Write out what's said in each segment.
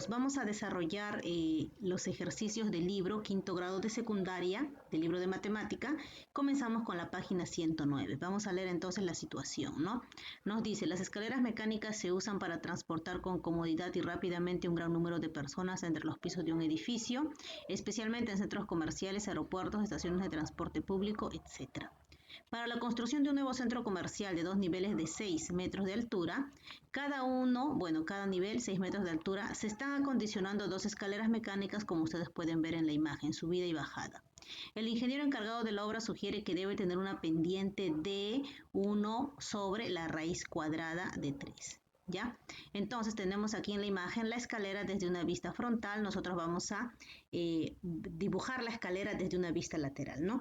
chicos, vamos a desarrollar los ejercicios del libro quinto grado de secundaria, del libro de matemática. Comenzamos con la página 109. Vamos a leer entonces la situación, ¿no? Nos dice, las escaleras mecánicas se usan para transportar con comodidad y rápidamente un gran número de personas entre los pisos de un edificio, especialmente en centros comerciales, aeropuertos, estaciones de transporte público, etc. Para la construcción de un nuevo centro comercial de 2 niveles de 6 metros de altura, cada nivel 6 metros de altura, se están acondicionando 2 escaleras mecánicas como ustedes pueden ver en la imagen, subida y bajada. El ingeniero encargado de la obra sugiere que debe tener una pendiente de 1 sobre la raíz cuadrada de 3. ¿Ya? Entonces tenemos aquí en la imagen la escalera desde una vista frontal. Nosotros vamos a dibujar la escalera desde una vista lateral, ¿no?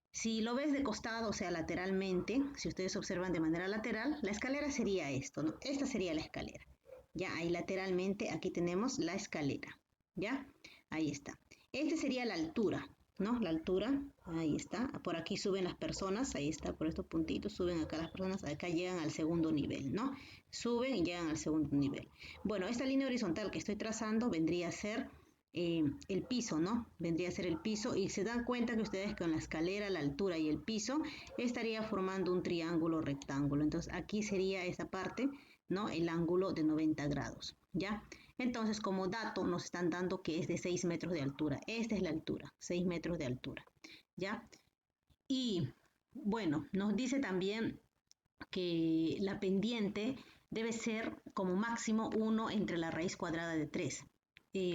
Si lo ves de costado, o sea, lateralmente, si ustedes observan de manera lateral, la escalera sería esto, ¿no? Esta sería la escalera. Ya, ahí lateralmente, aquí tenemos la escalera. ¿Ya? Ahí está. Esta sería la altura, ¿no? La altura, ahí está. Por aquí suben las personas, ahí está, por estos puntitos, suben acá las personas, acá llegan al segundo nivel, ¿no? Suben y llegan al segundo nivel. Bueno, esta línea horizontal que estoy trazando vendría a ser el piso, ¿no? Vendría a ser el piso y se dan cuenta que ustedes con la escalera, la altura y el piso estaría formando un triángulo rectángulo. Entonces aquí sería esa parte, ¿no? El ángulo de 90 grados, ¿ya? Entonces como dato nos están dando que es de 6 metros de altura. Esta es la altura, 6 metros de altura, ¿ya? Y bueno, nos dice también que la pendiente debe ser como máximo 1 entre la raíz cuadrada de 3.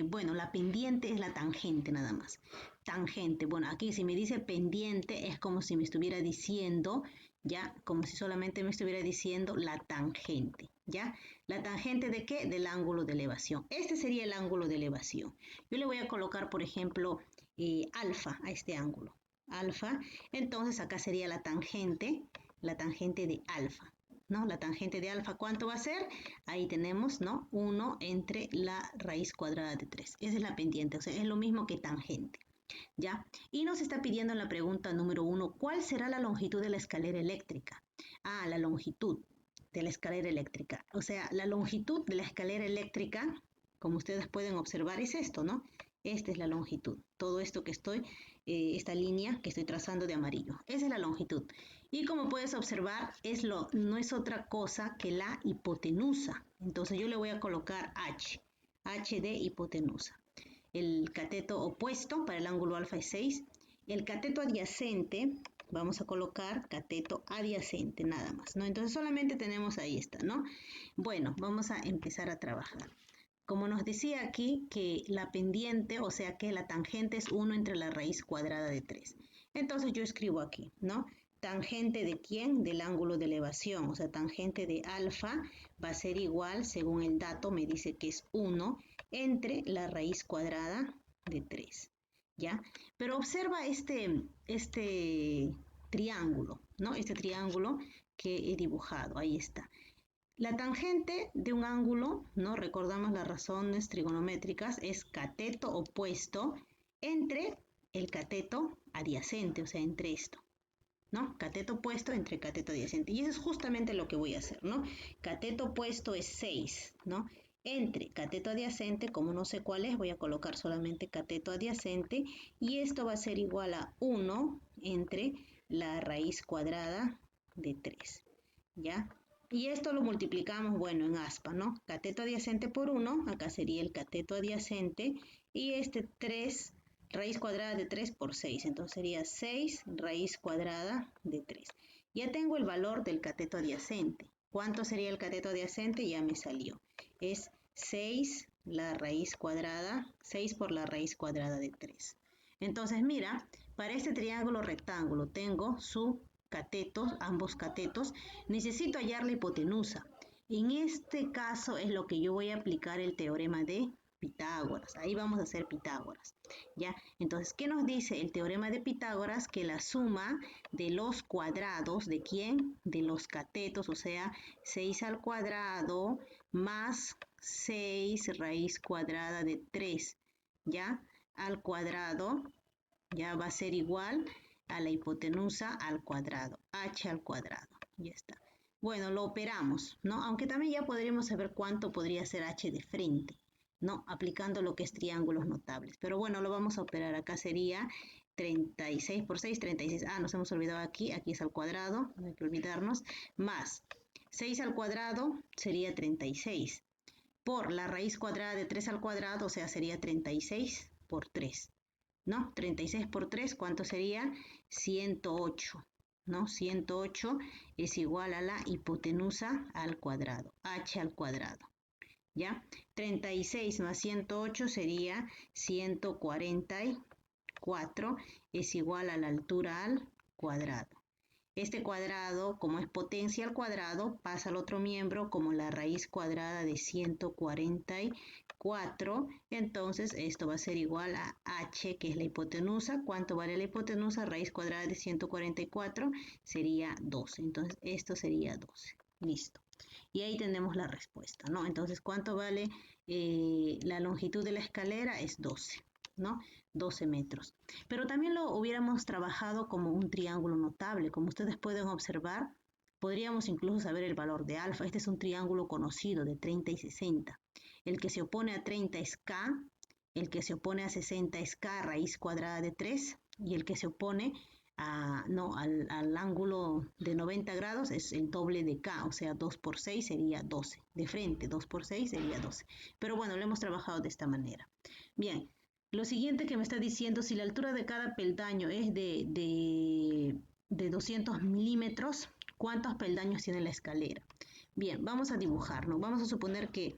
Bueno, la pendiente es la tangente nada más. Tangente, bueno, aquí si me dice pendiente es como si me estuviera diciendo, ya, como si solamente me estuviera diciendo la tangente, ¿ya? ¿La tangente de qué? Del ángulo de elevación. Este sería el ángulo de elevación. Yo le voy a colocar, por ejemplo, alfa a este ángulo. Alfa, entonces acá sería la tangente de alfa, ¿no? La tangente de alfa, ¿cuánto va a ser? Ahí tenemos, ¿no? 1 entre la raíz cuadrada de 3. Esa es la pendiente, o sea, es lo mismo que tangente, ¿ya? Y nos está pidiendo en la pregunta número 1, ¿cuál será la longitud de la escalera eléctrica? Ah, la longitud de la escalera eléctrica. O sea, la longitud de la escalera eléctrica, como ustedes pueden observar, es esto, ¿no? Esta es la longitud. Todo esto que esta línea que estoy trazando de amarillo. Esa es la longitud. Y como puedes observar, no es otra cosa que la hipotenusa. Entonces yo le voy a colocar H. H de hipotenusa. El cateto opuesto para el ángulo alfa es 6. El cateto adyacente, vamos a colocar cateto adyacente nada más, ¿no? Entonces solamente tenemos ahí esta, ¿no? Bueno, vamos a empezar a trabajar. Como nos decía aquí que la pendiente, o sea que la tangente es 1 entre la raíz cuadrada de 3. Entonces yo escribo aquí, ¿no? Tangente de ¿quién? Del ángulo de elevación, o sea, tangente de alfa va a ser igual, según el dato me dice que es 1 entre la raíz cuadrada de 3, ¿ya? Pero observa este triángulo, ¿no? Este triángulo que he dibujado, ahí está. La tangente de un ángulo, ¿no? Recordamos las razones trigonométricas, es cateto opuesto entre el cateto adyacente, o sea, entre esto, ¿no? Cateto opuesto entre cateto adyacente. Y eso es justamente lo que voy a hacer, ¿no? Cateto opuesto es 6, ¿no? Entre cateto adyacente, como no sé cuál es, voy a colocar solamente cateto adyacente y esto va a ser igual a 1 entre la raíz cuadrada de 3, ¿ya? Y esto lo multiplicamos, bueno, en aspa, ¿no? Cateto adyacente por 1, acá sería el cateto adyacente, y este 3, raíz cuadrada de 3 por 6, entonces sería 6 raíz cuadrada de 3. Ya tengo el valor del cateto adyacente. ¿Cuánto sería el cateto adyacente? Ya me salió. Es 6 la raíz cuadrada, 6 por la raíz cuadrada de 3. Entonces, mira, para este triángulo rectángulo tengo su catetos, ambos catetos, necesito hallar la hipotenusa. En este caso es lo que yo voy a aplicar el teorema de Pitágoras. Ahí vamos a hacer Pitágoras, ¿ya? Entonces, ¿qué nos dice el teorema de Pitágoras? Que la suma de los cuadrados, ¿de quién? De los catetos, o sea, 6 al cuadrado más 6 raíz cuadrada de 3, ¿ya? Al cuadrado, ya va a ser igual a la hipotenusa al cuadrado, h al cuadrado, ya está. Bueno, lo operamos, ¿no? Aunque también ya podríamos saber cuánto podría ser h de frente. ¿no? Aplicando lo que es triángulos notables. Pero bueno, lo vamos a operar. Acá sería 36 por 6, 36. Ah, nos hemos olvidado aquí. Aquí es al cuadrado, no hay que olvidarnos. Más 6 al cuadrado sería 36. Por la raíz cuadrada de 3 al cuadrado, o sea, sería 36 por 3. ¿No? 36 por 3, ¿cuánto sería? 108, ¿no? 108 es igual a la hipotenusa al cuadrado, h al cuadrado, ¿ya? 36 más 108 sería 144, es igual a la altura al cuadrado. Este cuadrado, como es potencia al cuadrado, pasa al otro miembro como la raíz cuadrada de 144. Entonces, esto va a ser igual a h, que es la hipotenusa. ¿Cuánto vale la hipotenusa? Raíz cuadrada de 144 sería 12. Entonces, esto sería 12. Listo. Y ahí tenemos la respuesta, ¿no? Entonces, ¿cuánto vale la longitud de la escalera? Es 12, ¿no? 12 metros. Pero también lo hubiéramos trabajado como un triángulo notable. Como ustedes pueden observar, podríamos incluso saber el valor de alfa. Este es un triángulo conocido de 30 y 60. El que se opone a 30 es K, el que se opone a 60 es K raíz cuadrada de 3, y el que se opone al ángulo de 90 grados es el doble de K, o sea, 2 por 6 sería 12. De frente, 2 por 6 sería 12. Pero bueno, lo hemos trabajado de esta manera. Bien, lo siguiente que me está diciendo, si la altura de cada peldaño es de 200 milímetros, ¿cuántos peldaños tiene la escalera? Bien, vamos a dibujarnos. Vamos a suponer que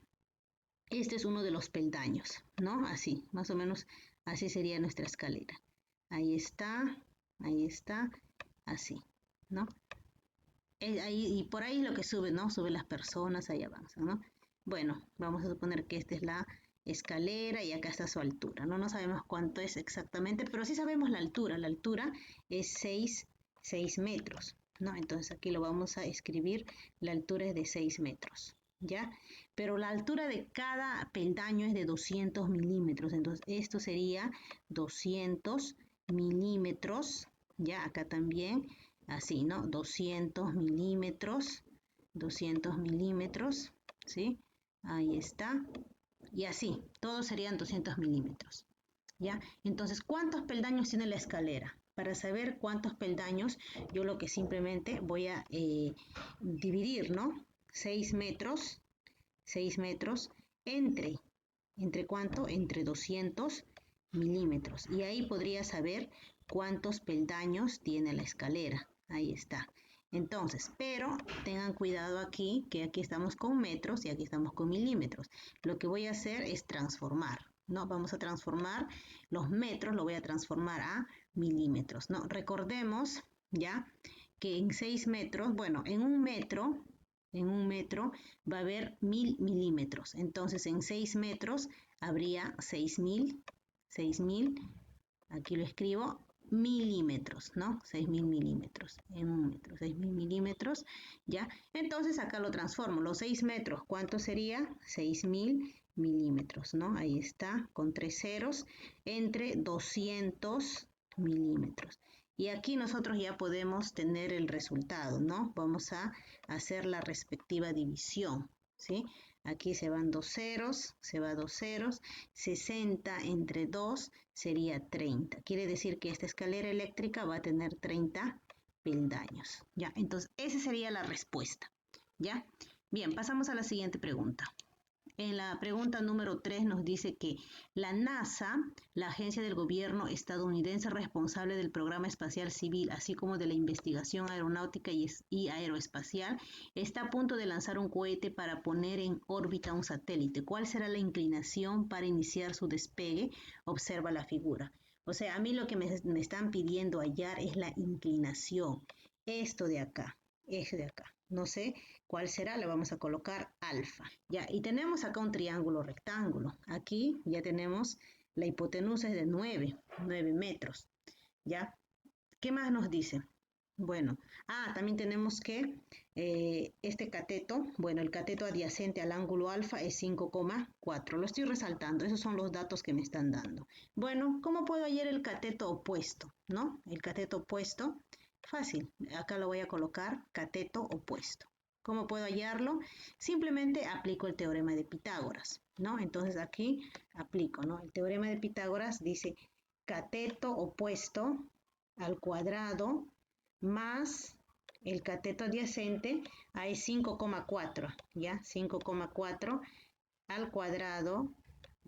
este es uno de los peldaños, ¿no? Así, más o menos así sería nuestra escalera. Ahí está, así, ¿no? Ahí, y por ahí lo que sube, ¿no? Sube las personas, ahí avanzan, ¿no? Bueno, vamos a suponer que esta es la escalera y acá está su altura, ¿no? No sabemos cuánto es exactamente, pero sí sabemos la altura. La altura es 6 metros, ¿no? Entonces aquí lo vamos a escribir, la altura es de 6 metros, ¿ya? Pero la altura de cada peldaño es de 200 milímetros, entonces esto sería 200 milímetros, ya acá también, así, ¿no? 200 milímetros, ¿sí? Ahí está. Y así, todos serían 200 milímetros, ¿ya? Entonces, ¿cuántos peldaños tiene la escalera? Para saber cuántos peldaños, yo lo que simplemente voy a dividir, ¿no? 6 metros ¿entre cuánto? Entre 200 milímetros. Y ahí podría saber cuántos peldaños tiene la escalera. Ahí está. Entonces, pero tengan cuidado aquí, que aquí estamos con metros y aquí estamos con milímetros. Lo que voy a hacer es transformar, ¿no? Vamos a transformar los metros, lo voy a transformar a milímetros, ¿no? Recordemos, ¿ya? Que en 6 metros, bueno, en un metro va a haber 1000 milímetros. Entonces, en 6 metros habría 6000, aquí lo escribo, milímetros, ¿no? 6000 milímetros en un metro, 6000 milímetros, ¿ya? Entonces acá lo transformo, los 6 metros, ¿cuánto sería? 6000 milímetros, ¿no? Ahí está, con 3 ceros, entre 200 milímetros. Y aquí nosotros ya podemos tener el resultado, ¿no? Vamos a hacer la respectiva división, ¿sí? Aquí se van 2 ceros, 60 entre 2 sería 30. Quiere decir que esta escalera eléctrica va a tener 30 peldaños, ¿ya? Entonces, esa sería la respuesta, ¿ya? Bien, pasamos a la siguiente pregunta. En la pregunta número 3 nos dice que la NASA, la agencia del gobierno estadounidense responsable del programa espacial civil, así como de la investigación aeronáutica y aeroespacial, está a punto de lanzar un cohete para poner en órbita un satélite. ¿Cuál será la inclinación para iniciar su despegue? Observa la figura. O sea, a mí lo que me están pidiendo hallar es la inclinación. Esto de acá, eso de acá. No sé cuál será, le vamos a colocar alfa. Ya, y tenemos acá un triángulo rectángulo. Aquí ya tenemos la hipotenusa es de 9 metros. ¿Ya? ¿Qué más nos dice? Bueno, también tenemos que este cateto, bueno, el cateto adyacente al ángulo alfa es 5,4. Lo estoy resaltando, esos son los datos que me están dando. Bueno, ¿cómo puedo hallar el cateto opuesto? ¿No? El cateto opuesto, fácil. Acá lo voy a colocar cateto opuesto. ¿Cómo puedo hallarlo? Simplemente aplico el teorema de Pitágoras, ¿no? Entonces aquí aplico, ¿no? El teorema de Pitágoras dice cateto opuesto al cuadrado más el cateto adyacente a es 5,4, ¿ya? 5,4 al cuadrado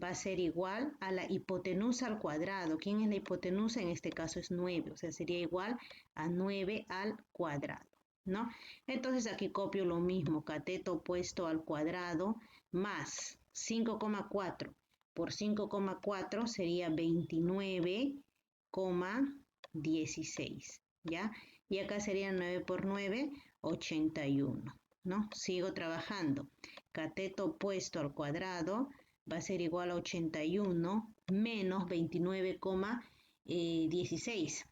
va a ser igual a la hipotenusa al cuadrado. ¿Quién es la hipotenusa? En este caso es 9, o sea, sería igual a 9 al cuadrado, ¿no? Entonces aquí copio lo mismo, cateto opuesto al cuadrado más 5,4 por 5,4 sería 29,16, ¿ya? Y acá sería 9 por 9, 81, ¿no? Sigo trabajando. Cateto opuesto al cuadrado va a ser igual a 81 menos 29,16.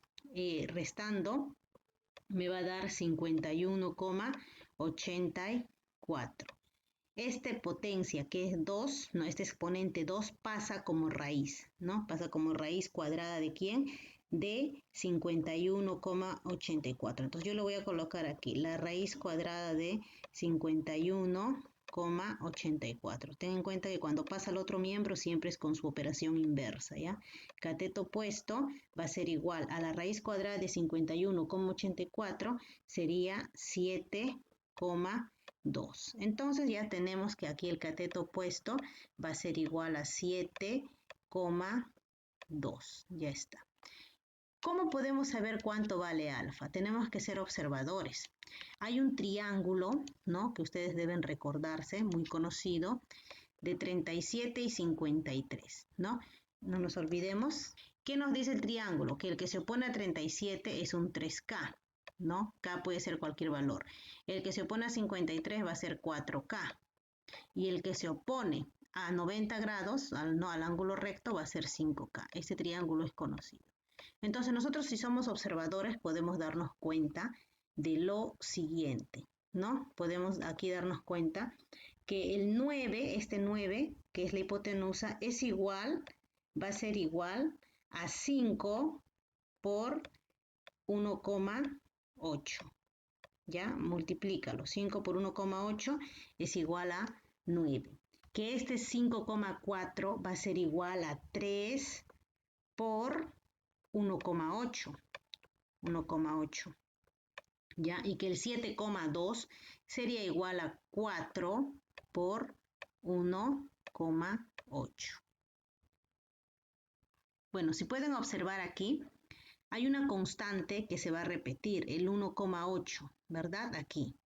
Restando me va a dar 51,84. Esta potencia que es 2, no, este exponente 2 pasa como raíz, ¿no? Pasa como raíz cuadrada de ¿quién? De 51,84. Entonces yo lo voy a colocar aquí, la raíz cuadrada de 51,84. Ten en cuenta que cuando pasa al otro miembro siempre es con su operación inversa, ¿ya? Cateto opuesto va a ser igual a la raíz cuadrada de 51,84, sería 7,2. Entonces ya tenemos que aquí el cateto opuesto va a ser igual a 7,2. Ya está. ¿Cómo podemos saber cuánto vale alfa? Tenemos que ser observadores. Hay un triángulo, ¿no? Que ustedes deben recordarse, muy conocido, de 37 y 53, ¿no? No nos olvidemos. ¿Qué nos dice el triángulo? Que el que se opone a 37 es un 3K, ¿no? K puede ser cualquier valor. El que se opone a 53 va a ser 4K. Y el que se opone a 90 grados, no, al ángulo recto, va a ser 5K. Este triángulo es conocido. Entonces nosotros si somos observadores podemos darnos cuenta de lo siguiente, ¿no? Podemos aquí darnos cuenta que el 9, este 9, que es la hipotenusa, es igual, va a ser igual a 5 por 1,8. ¿Ya? Multiplícalo. 5 por 1,8 es igual a 9. Que este 5,4 va a ser igual a 3 por 1,8. 1,8. ¿Ya? Y que el 7,2 sería igual a 4 por 1,8. Bueno, si pueden observar aquí, hay una constante que se va a repetir, el 1,8, ¿verdad? Aquí.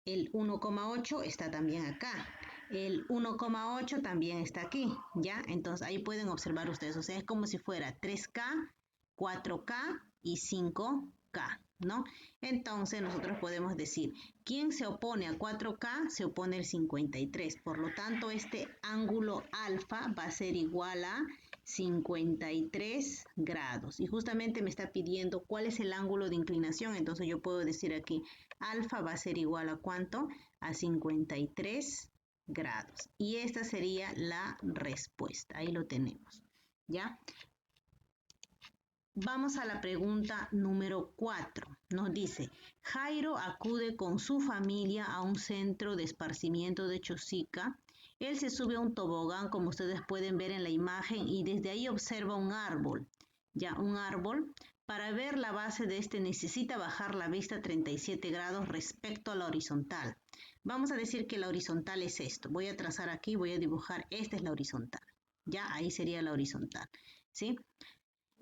El 1,8 está también acá. El 1,8 también está aquí, ¿ya? Entonces ahí pueden observar ustedes, o sea, es como si fuera 3K, 4K y 5K, ¿no? Entonces nosotros podemos decir, ¿quién se opone a 4K? Se opone el 53. Por lo tanto, este ángulo alfa va a ser igual a 53 grados. Y justamente me está pidiendo cuál es el ángulo de inclinación. Entonces yo puedo decir aquí, alfa va a ser igual a ¿cuánto? A 53 grados. Y esta sería la respuesta. Ahí lo tenemos, ¿ya? Vamos a la pregunta número 4. Nos dice, Jairo acude con su familia a un centro de esparcimiento de Chosica. Él se sube a un tobogán, como ustedes pueden ver en la imagen, y desde ahí observa un árbol. Ya, un árbol. Para ver la base de este necesita bajar la vista 37 grados respecto a la horizontal. Vamos a decir que la horizontal es esto. Voy a trazar aquí, voy a dibujar, esta es la horizontal. Ya, ahí sería la horizontal, ¿sí?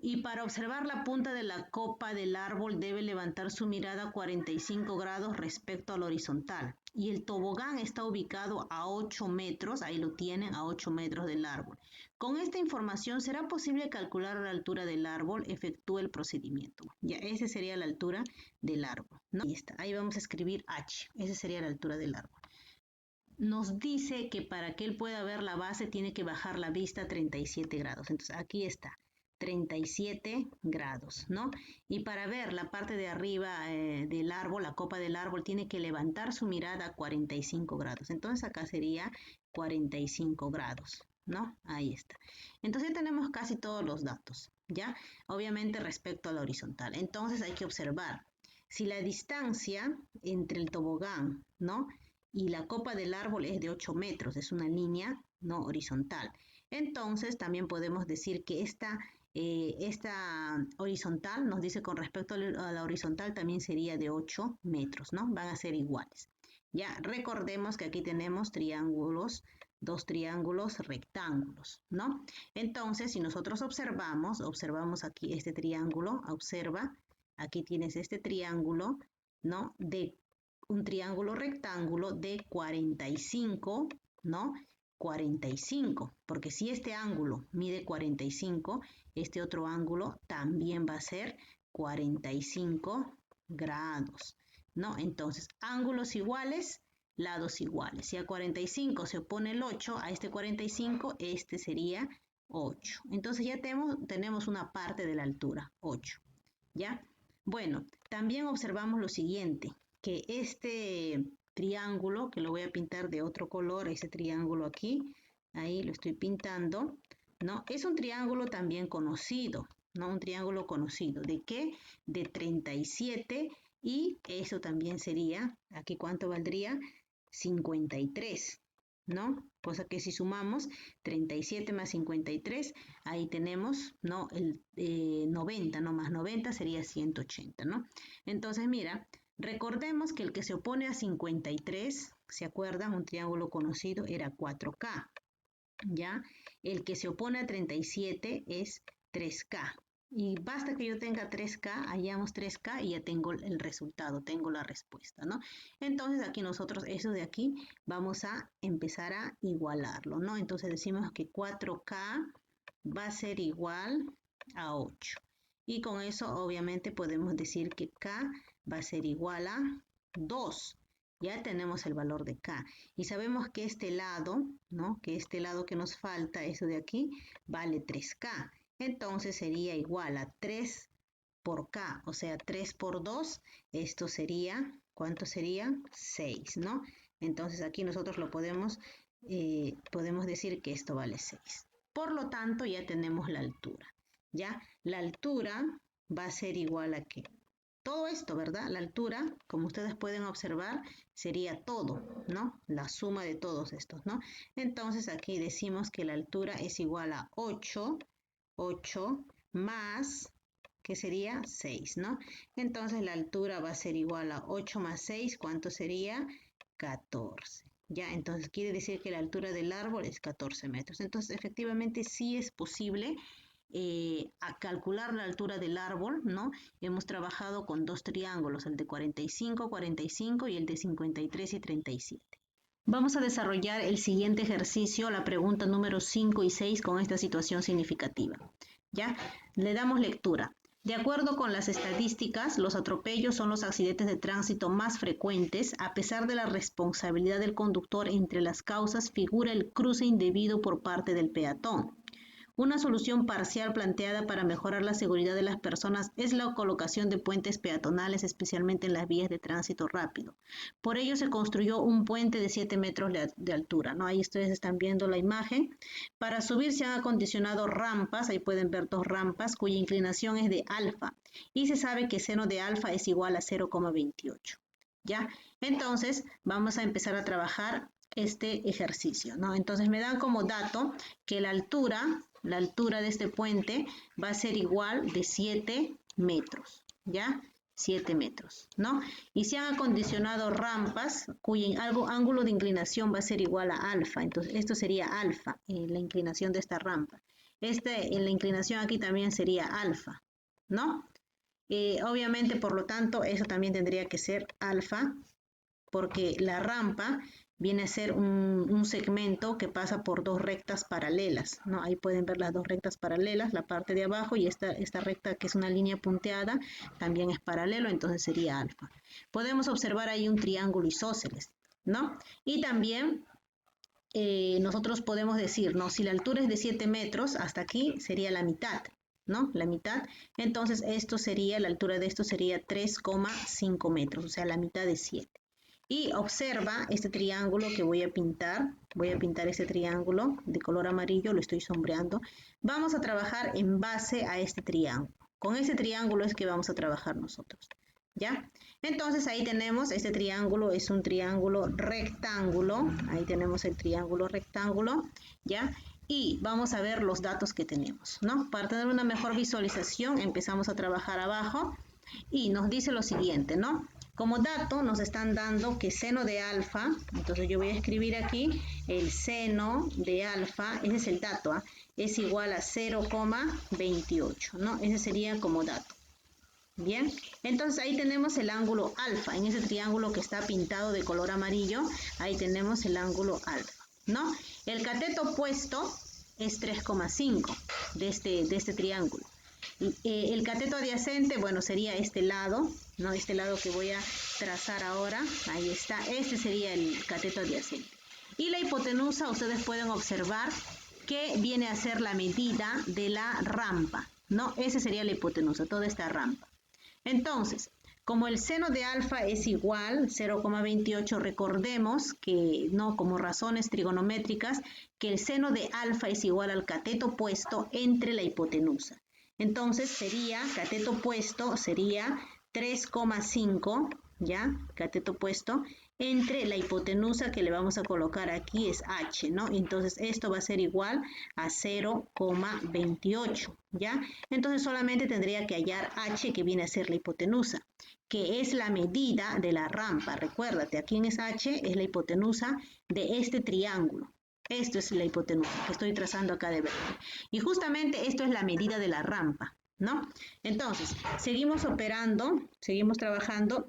Y para observar la punta de la copa del árbol debe levantar su mirada a 45 grados respecto al horizontal. Y el tobogán está ubicado a 8 metros, ahí lo tienen, a 8 metros del árbol. Con esta información, ¿será posible calcular la altura del árbol? Efectúe el procedimiento. Ya, esa sería la altura del árbol, ¿no? Ahí está, ahí vamos a escribir H, esa sería la altura del árbol. Nos dice que para que él pueda ver la base tiene que bajar la vista a 37 grados. Entonces, aquí está. 37 grados, ¿no? Y para ver la parte de arriba del árbol, la copa del árbol, tiene que levantar su mirada a 45 grados. Entonces acá sería 45 grados, ¿no? Ahí está. Entonces ya tenemos casi todos los datos, ¿ya? Obviamente respecto a la horizontal. Entonces hay que observar. Si la distancia entre el tobogán, ¿no? y la copa del árbol es de 8 metros, es una línea no horizontal. Entonces también podemos decir que esta horizontal nos dice con respecto a la horizontal también sería de 8 metros, ¿no? Van a ser iguales. Ya recordemos que aquí tenemos triángulos, dos triángulos rectángulos, ¿no? Entonces, si nosotros observamos aquí este triángulo, observa, aquí tienes este triángulo, ¿no? De un triángulo rectángulo de 45, ¿no? 45, porque si este ángulo mide 45, este otro ángulo también va a ser 45 grados, ¿no? Entonces, ángulos iguales, lados iguales. Si a 45 se opone el 8, a este 45, este sería 8. Entonces ya tenemos una parte de la altura, 8, ¿ya? Bueno, también observamos lo siguiente, que este triángulo, que lo voy a pintar de otro color, ese triángulo aquí, ahí lo estoy pintando, ¿no? Es un triángulo también conocido, ¿no? Un triángulo conocido. ¿De qué? De 37 y eso también sería, aquí ¿cuánto valdría? 53, ¿no? Cosa que si sumamos 37 más 53, ahí tenemos, ¿no? El 90, ¿no? Más 90 sería 180, ¿no? Entonces, mira, recordemos que el que se opone a 53, ¿se acuerdan? Un triángulo conocido era 4K, ¿ya? El que se opone a 37 es 3K. Y basta que yo tenga 3K, hallamos 3K y ya tengo el resultado, tengo la respuesta, ¿no? Entonces aquí nosotros, eso de aquí, vamos a empezar a igualarlo, ¿no? Entonces decimos que 4K va a ser igual a 8. Y con eso obviamente podemos decir que K va a ser igual a 2. Ya tenemos el valor de K. Y sabemos que este lado, ¿no? Que este lado que nos falta, eso de aquí, vale 3K. Entonces sería igual a 3 por K, o sea, 3 por 2, esto sería, ¿cuánto sería? 6, ¿no? Entonces aquí nosotros lo podemos decir que esto vale 6. Por lo tanto, ya tenemos la altura, ¿ya? La altura va a ser igual a ¿qué? Todo esto, ¿verdad? La altura, como ustedes pueden observar, sería todo, ¿no? La suma de todos estos, ¿no? Entonces aquí decimos que la altura es igual a 8 más, que sería 6, ¿no? Entonces la altura va a ser igual a 8 más 6, ¿cuánto sería? 14. Ya, entonces quiere decir que la altura del árbol es 14 metros. Entonces efectivamente sí es posible a calcular la altura del árbol, ¿no? Hemos trabajado con dos triángulos, el de 45, 45 y el de 53 y 37. Vamos a desarrollar el siguiente ejercicio, la pregunta número 5 y 6 con esta situación significativa. ¿Ya? Le damos lectura. De acuerdo con las estadísticas, los atropellos son los accidentes de tránsito más frecuentes. A pesar de la responsabilidad del conductor, entre las causas figura el cruce indebido por parte del peatón. Una solución parcial planteada para mejorar la seguridad de las personas es la colocación de puentes peatonales, especialmente en las vías de tránsito rápido. Por ello se construyó un puente de 7 metros de altura, ¿no? Ahí ustedes están viendo la imagen. Para subir se han acondicionado rampas, ahí pueden ver dos rampas cuya inclinación es de alfa y se sabe que seno de alfa es igual a 0,28. ¿Ya? Entonces vamos a empezar a trabajar este ejercicio, ¿no? Entonces me dan como dato que la altura de este puente va a ser igual de 7 metros, ¿ya? 7 metros, ¿no? Y se han acondicionado rampas cuyo ángulo de inclinación va a ser igual a alfa. Entonces, esto sería alfa, la inclinación de esta rampa. La inclinación aquí también sería alfa, ¿no? Obviamente, por lo tanto, eso también tendría que ser alfa, porque la rampa viene a ser un segmento que pasa por dos rectas paralelas, ¿no? Ahí pueden ver las dos rectas paralelas, la parte de abajo y esta recta que es una línea punteada también es paralelo, entonces sería alfa. Podemos observar ahí un triángulo isósceles, ¿no? Y también nosotros podemos decir, ¿no? Si la altura es de 7 metros, hasta aquí sería la mitad, ¿no? La mitad. Entonces la altura de esto sería 3,5 metros, o sea, la mitad de 7. Y observa este triángulo que voy a pintar. Voy a pintar este triángulo de color amarillo, lo estoy sombreando. Vamos a trabajar en base a este triángulo. Con este triángulo es que vamos a trabajar nosotros. ¿ya? Entonces ahí tenemos, este triángulo es un triángulo rectángulo, ahí tenemos el triángulo rectángulo, ¿ya? Y vamos a ver los datos que tenemos, ¿no? Para tener una mejor visualización, empezamos a trabajar abajo y nos dice lo siguiente, ¿no? Como dato nos están dando que seno de alfa, entonces yo voy a escribir aquí el seno de alfa, ese es el dato, ¿ah? Es igual a 0,28, ¿no? Ese sería como dato. Bien, entonces ahí tenemos el ángulo alfa, en ese triángulo que está pintado de color amarillo, ahí tenemos el ángulo alfa, ¿no? El cateto opuesto es 3,5 de este triángulo. El cateto adyacente, bueno, sería este lado, ¿no? Este lado que voy a trazar ahora, ahí está, este sería el cateto adyacente. Y la hipotenusa, ustedes pueden observar que viene a ser la medida de la rampa, ¿no? Esa sería la hipotenusa, toda esta rampa. Entonces, como el seno de alfa es igual, 0,28, recordemos que, no, como razones trigonométricas, que el seno de alfa es igual al cateto opuesto entre la hipotenusa. Entonces sería, cateto opuesto sería 3,5, ¿ya? Cateto opuesto entre la hipotenusa que le vamos a colocar aquí es h, ¿no? Entonces esto va a ser igual a 0,28, ¿ya? Entonces solamente tendría que hallar h, que viene a ser la hipotenusa, que es la medida de la rampa. Recuérdate, aquí en esa h es la hipotenusa de este triángulo. Esto es la hipotenusa que estoy trazando acá de verde. Y justamente esto es la medida de la rampa, ¿no? Entonces, seguimos operando, seguimos trabajando.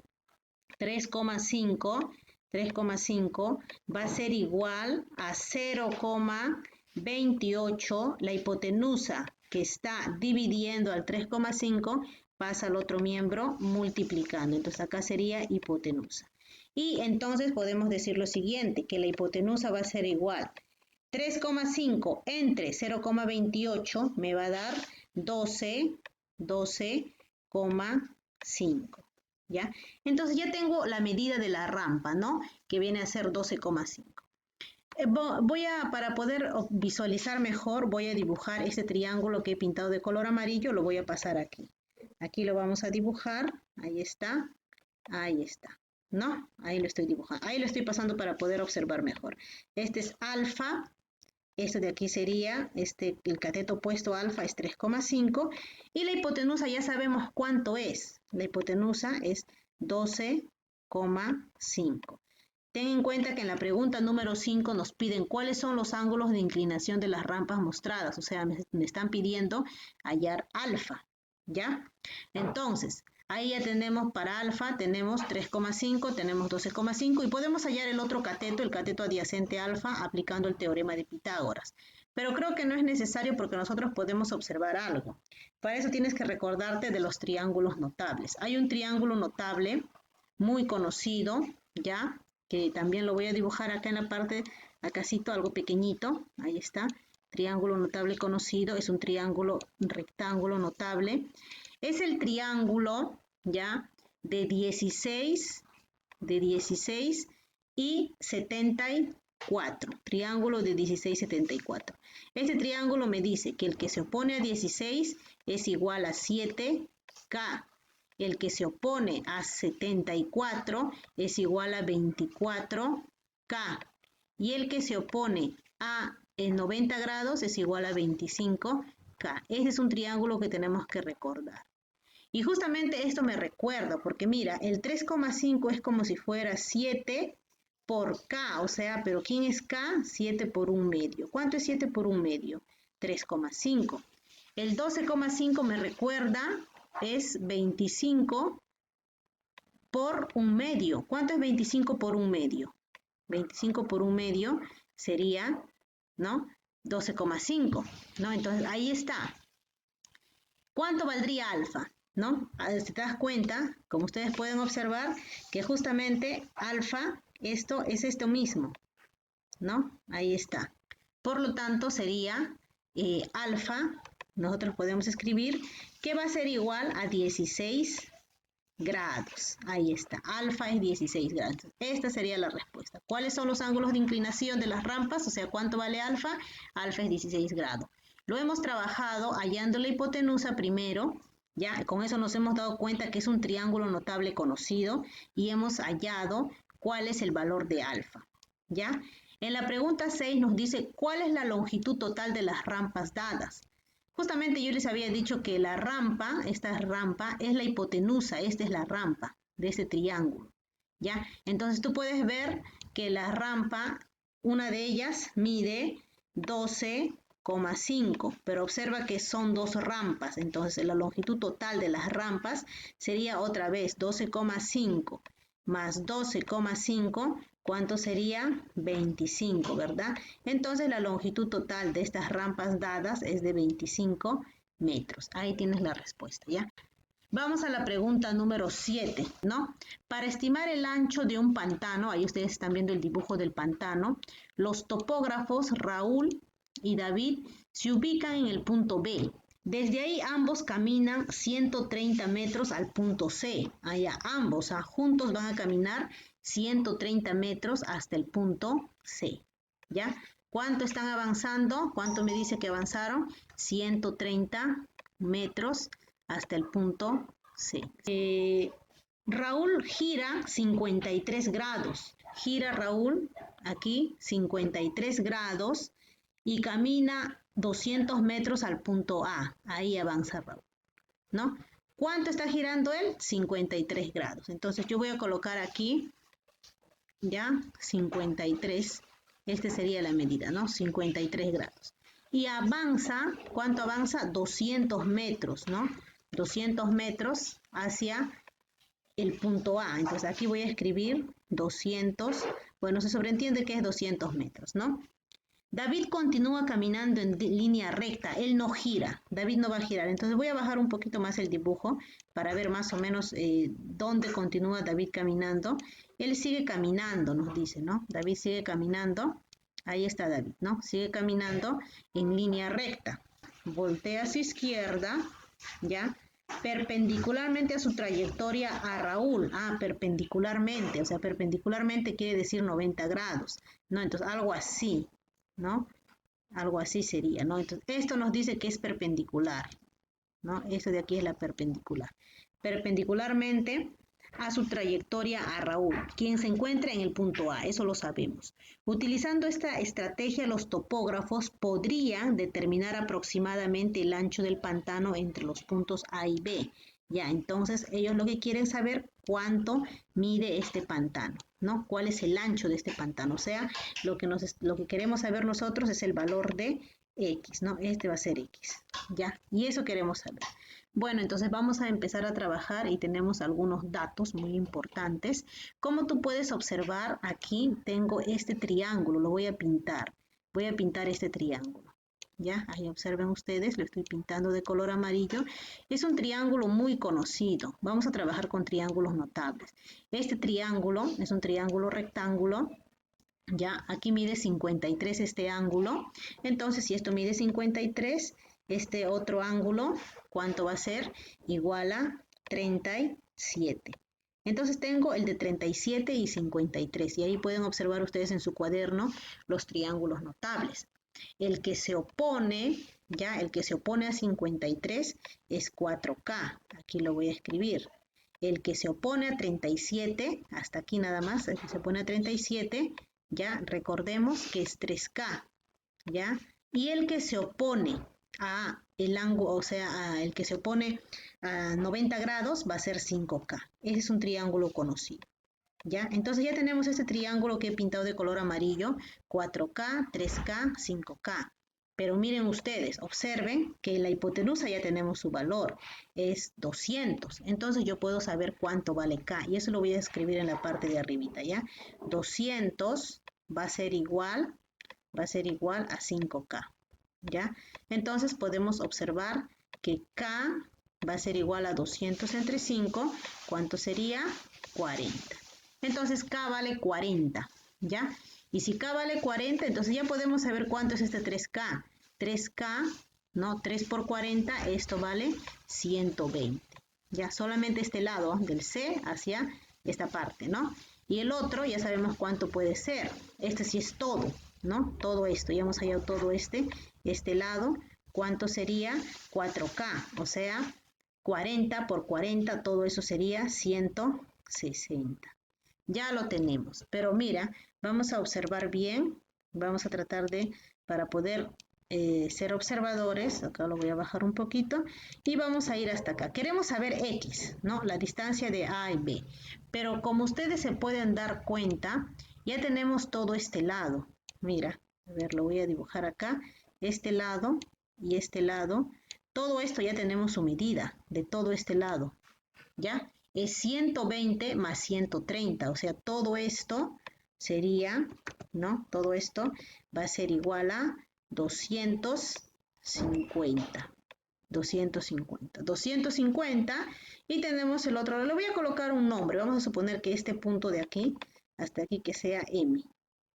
3,5 va a ser igual a 0,28. La hipotenusa que está dividiendo al 3,5 pasa al otro miembro multiplicando. Entonces acá sería hipotenusa. Y entonces podemos decir lo siguiente, que la hipotenusa va a ser igual 3,5 entre 0,28 me va a dar 12,5. ¿Ya? Entonces ya tengo la medida de la rampa, ¿no? Que viene a ser 12,5. Para poder visualizar mejor, voy a dibujar este triángulo que he pintado de color amarillo, lo voy a pasar aquí. Aquí lo vamos a dibujar, ahí está, ¿no? Ahí lo estoy dibujando, ahí lo estoy pasando para poder observar mejor. Este es alfa. Esto de aquí sería, el cateto opuesto alfa es 3,5 y la hipotenusa ya sabemos cuánto es. La hipotenusa es 12,5. Ten en cuenta que en la pregunta número 5 nos piden cuáles son los ángulos de inclinación de las rampas mostradas. O sea, me están pidiendo hallar alfa, ¿ya? Entonces, ahí ya tenemos para alfa, tenemos 3,5, tenemos 12,5 y podemos hallar el otro cateto, el cateto adyacente alfa, aplicando el teorema de Pitágoras. Pero creo que no es necesario porque nosotros podemos observar algo. Para eso tienes que recordarte de los triángulos notables. Hay un triángulo notable muy conocido, ¿ya? Que también lo voy a dibujar acá en la parte, acácito, algo pequeñito, ahí está. Triángulo notable conocido, es un triángulo rectángulo notable. Es el triángulo, ¿ya? De 16 y 74. Triángulo de 16 y 74. Este triángulo me dice que el que se opone a 16 es igual a 7K. El que se opone a 74 es igual a 24K. Y el que se opone a 90 grados es igual a 25K. Ese es un triángulo que tenemos que recordar. Y justamente esto me recuerda, porque mira, el 3,5 es como si fuera 7 por K, o sea, pero ¿quién es K? 7 por 1 medio. ¿Cuánto es 7 por 1 medio? 3,5. El 12,5 me recuerda, es 25 por 1 medio. ¿Cuánto es 25 por 1 medio? 25 por 1 medio sería, ¿no? 12,5, ¿no? Entonces, ahí está. ¿Cuánto valdría alfa? ¿No? Si te das cuenta, como ustedes pueden observar, que justamente alfa, esto es esto mismo, ¿no? Ahí está. Por lo tanto, sería alfa, nosotros podemos escribir, que va a ser igual a 16 grados. Ahí está, alfa es 16 grados. Esta sería la respuesta. ¿Cuáles son los ángulos de inclinación de las rampas? O sea, ¿cuánto vale alfa? Alfa es 16 grados. Lo hemos trabajado hallando la hipotenusa primero, Ya, con eso nos hemos dado cuenta que es un triángulo notable conocido y hemos hallado cuál es el valor de alfa. ¿Ya? En la pregunta 6 nos dice cuál es la longitud total de las rampas dadas. Justamente yo les había dicho que la rampa, esta rampa, es la hipotenusa, esta es la rampa de ese triángulo. ¿Ya? Entonces tú puedes ver que la rampa, una de ellas mide 12,5, pero observa que son dos rampas, entonces la longitud total de las rampas sería otra vez 12,5 más 12,5, ¿cuánto sería? 25, ¿verdad? Entonces la longitud total de estas rampas dadas es de 25 metros. Ahí tienes la respuesta, ¿ya? Vamos a la pregunta número 7, ¿no? Para estimar el ancho de un pantano, ahí ustedes están viendo el dibujo del pantano, los topógrafos Raúl y David se ubican en el punto B. Desde ahí ambos caminan 130 metros al punto C. Allá ambos, juntos van a caminar 130 metros hasta el punto C. ¿Ya? ¿Cuánto están avanzando? ¿Cuánto me dice que avanzaron? 130 metros hasta el punto C. Raúl gira 53 grados. Gira Raúl aquí 53 grados y camina 200 metros al punto A. Ahí avanza Raúl, ¿no? ¿Cuánto está girando él? 53 grados. Entonces yo voy a colocar aquí, ya, 53. Esta sería la medida, ¿no? 53 grados. Y avanza, ¿cuánto avanza? 200 metros, ¿no? 200 metros hacia el punto A. Entonces aquí voy a escribir 200. Bueno, se sobreentiende que es 200 metros, ¿no? David continúa caminando en línea recta, él no gira, David no va a girar. Entonces voy a bajar un poquito más el dibujo para ver más o menos dónde continúa David caminando. Él sigue caminando, nos dice, ¿no? David sigue caminando, ahí está David, ¿no? Sigue caminando en línea recta. Voltea a su izquierda, ¿ya? Perpendicularmente a su trayectoria a Raúl. Perpendicularmente, o sea, perpendicularmente quiere decir 90 grados, ¿no? Entonces, algo así, ¿no? Algo así sería, ¿no? Entonces, esto nos dice que es perpendicular, ¿no? Esto de aquí es la perpendicular. Perpendicularmente a su trayectoria a Raúl, quien se encuentra en el punto A, eso lo sabemos. Utilizando esta estrategia, los topógrafos podrían determinar aproximadamente el ancho del pantano entre los puntos A y B. Ya, entonces ellos lo que quieren saber cuánto mide este pantano, ¿no? ¿Cuál es el ancho de este pantano? O sea, lo que queremos saber nosotros es el valor de X, ¿no? Este va a ser X, ¿ya? Y eso queremos saber. Bueno, entonces vamos a empezar a trabajar y tenemos algunos datos muy importantes. Como tú puedes observar, aquí tengo este triángulo, lo voy a pintar. Voy a pintar este triángulo. ¿Ya? Ahí observen ustedes, lo estoy pintando de color amarillo. Es un triángulo muy conocido. Vamos a trabajar con triángulos notables. Este triángulo es un triángulo rectángulo. Ya, aquí mide 53 este ángulo. Entonces, si esto mide 53, este otro ángulo, ¿cuánto va a ser? Igual a 37. Entonces tengo el de 37 y 53. Y ahí pueden observar ustedes en su cuaderno los triángulos notables. El que se opone, ya, el que se opone a 53 es 4K. Aquí lo voy a escribir. El que se opone a 37, hasta aquí nada más, el que se opone a 37, ya, recordemos que es 3K, ya. Y el que se opone a el ángulo, o sea, el que se opone a 90 grados va a ser 5K. Ese es un triángulo conocido. ¿Ya? Entonces ya tenemos este triángulo que he pintado de color amarillo, 4K, 3K, 5K. Pero miren ustedes, observen que la hipotenusa ya tenemos su valor, es 200. Entonces yo puedo saber cuánto vale K y eso lo voy a escribir en la parte de arribita, ¿ya? 200 va a ser igual a 5K, ¿ya? Entonces podemos observar que K va a ser igual a 200 entre 5, ¿cuánto sería? 40. Entonces K vale 40, ¿ya? Y si K vale 40, entonces ya podemos saber cuánto es este 3K. 3K, ¿no? 3 por 40, esto vale 120. Ya, solamente este lado del C hacia esta parte, ¿no? Y el otro ya sabemos cuánto puede ser. Este sí es todo, ¿no? Todo esto, ya hemos hallado todo este lado. ¿Cuánto sería? 4K, o sea, 40 por 40, todo eso sería 160. Ya lo tenemos, pero mira, vamos a observar bien, vamos a tratar de, para poder ser observadores, acá lo voy a bajar un poquito, y vamos a ir hasta acá. Queremos saber X, ¿no? La distancia de A y B, pero como ustedes se pueden dar cuenta, ya tenemos todo este lado. Mira, a ver, lo voy a dibujar acá, este lado y este lado. Todo esto ya tenemos su medida de todo este lado, ¿ya? Es 120 más 130, o sea, todo esto sería, ¿no? Todo esto va a ser igual a 250. 250 y tenemos el otro, le voy a colocar un nombre, vamos a suponer que este punto de aquí hasta aquí que sea M,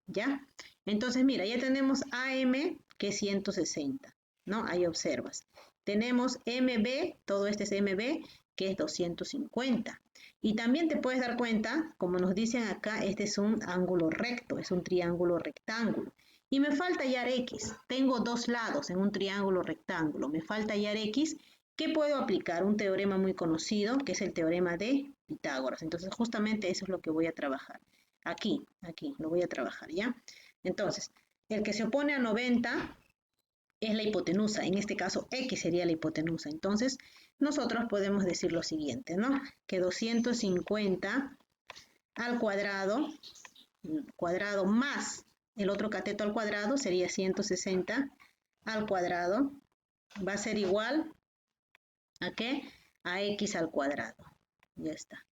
¿ya? Entonces mira, ya tenemos AM que es 160, ¿no? Ahí observas. Tenemos MB, todo este es MB, que es 250. Y también te puedes dar cuenta, como nos dicen acá, este es un ángulo recto, es un triángulo rectángulo. Y me falta hallar X. Tengo dos lados en un triángulo rectángulo. Me falta hallar X. ¿Qué puedo aplicar? Un teorema muy conocido, que es el teorema de Pitágoras. Entonces, justamente eso es lo que voy a trabajar. Aquí, lo voy a trabajar, ¿ya? Entonces, el que se opone a 90 es la hipotenusa. En este caso, X sería la hipotenusa. Entonces, nosotros podemos decir lo siguiente, ¿no? Que 250 al cuadrado más el otro cateto al cuadrado sería 160 al cuadrado. Va a ser igual ¿a qué? A X al cuadrado. Ya está.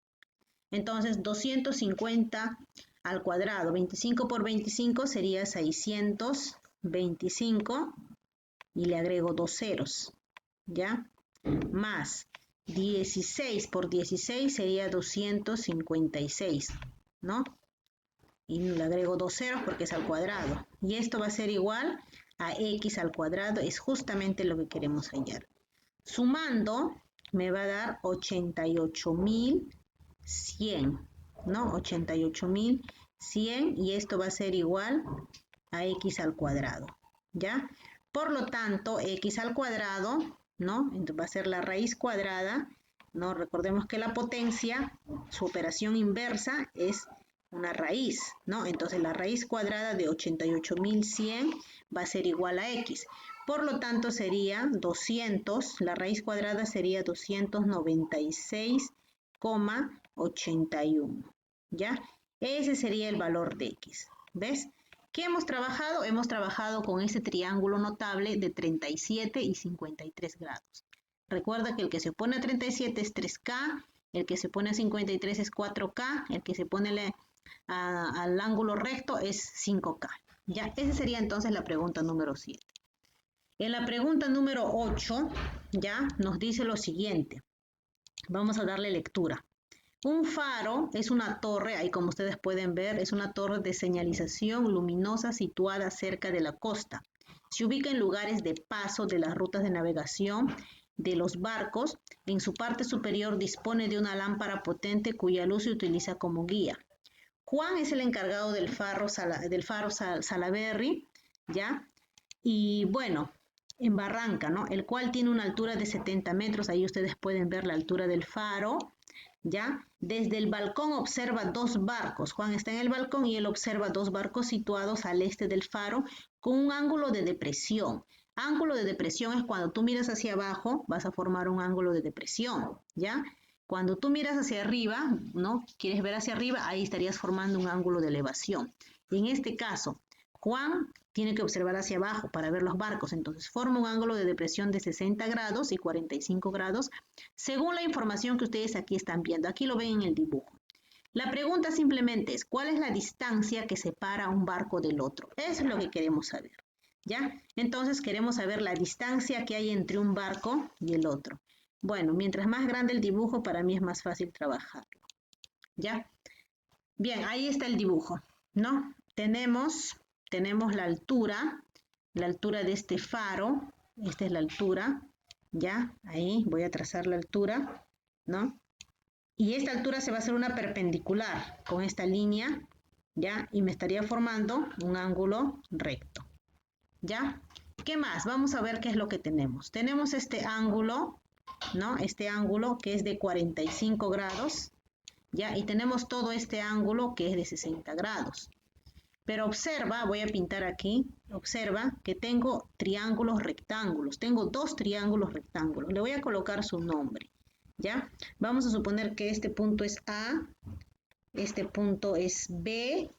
Entonces, 250 al cuadrado, 25 por 25 sería 625 y le agrego dos ceros, ¿ya? Más 16 por 16 sería 256, ¿no? Y le agrego dos ceros porque es al cuadrado. Y esto va a ser igual a X al cuadrado, es justamente lo que queremos hallar. Sumando, me va a dar 88.100, ¿no? 88.100 y esto va a ser igual a X al cuadrado, ¿ya? Por lo tanto, X al cuadrado, ¿no? Entonces va a ser la raíz cuadrada, ¿no? Recordemos que la potencia, su operación inversa es una raíz, ¿no? Entonces la raíz cuadrada de 88.100 va a ser igual a X. Por lo tanto sería 200, la raíz cuadrada sería 296,81, ¿ya? Ese sería el valor de X, ¿ves? ¿Qué hemos trabajado? Hemos trabajado con este triángulo notable de 37 y 53 grados. Recuerda que el que se opone a 37 es 3K, el que se pone a 53 es 4K, el que se pone al ángulo recto es 5K. ¿Ya? Esa sería entonces la pregunta número 7. En la pregunta número 8, ya nos dice lo siguiente. Vamos a darle lectura. Un faro es una torre, ahí como ustedes pueden ver, es una torre de señalización luminosa situada cerca de la costa. Se ubica en lugares de paso de las rutas de navegación de los barcos. En su parte superior dispone de una lámpara potente cuya luz se utiliza como guía. Juan es el encargado del faro Salaberry, ¿ya? Y bueno, en Barranca, ¿no? El cual tiene una altura de 70 metros, ahí ustedes pueden ver la altura del faro, ¿ya? Desde el balcón observa dos barcos. Juan está en el balcón y él observa dos barcos situados al este del faro con un ángulo de depresión. Ángulo de depresión es cuando tú miras hacia abajo, vas a formar un ángulo de depresión, ¿ya? Cuando tú miras hacia arriba, ¿no? Quieres ver hacia arriba, ahí estarías formando un ángulo de elevación. Y en este caso, Juan tiene que observar hacia abajo para ver los barcos, entonces forma un ángulo de depresión de 60 grados y 45 grados, según la información que ustedes aquí están viendo. Aquí lo ven en el dibujo. La pregunta simplemente es, ¿cuál es la distancia que separa un barco del otro? Eso es lo que queremos saber, ¿ya? Entonces queremos saber la distancia que hay entre un barco y el otro. Bueno, mientras más grande el dibujo, para mí es más fácil trabajarlo, ¿ya? Bien, ahí está el dibujo, ¿no? Tenemos la altura de este faro, esta es la altura, ¿ya? Ahí voy a trazar la altura, ¿no? Y esta altura se va a hacer una perpendicular con esta línea, ¿ya? Y me estaría formando un ángulo recto, ¿ya? ¿Qué más? Vamos a ver qué es lo que tenemos. Tenemos este ángulo, ¿no? Este ángulo que es de 45 grados, ¿ya? Y tenemos todo este ángulo que es de 60 grados. Pero observa, voy a pintar aquí, observa que tengo triángulos rectángulos. Tengo dos triángulos rectángulos. Le voy a colocar su nombre, ¿ya? Vamos a suponer que este punto es A, este punto es B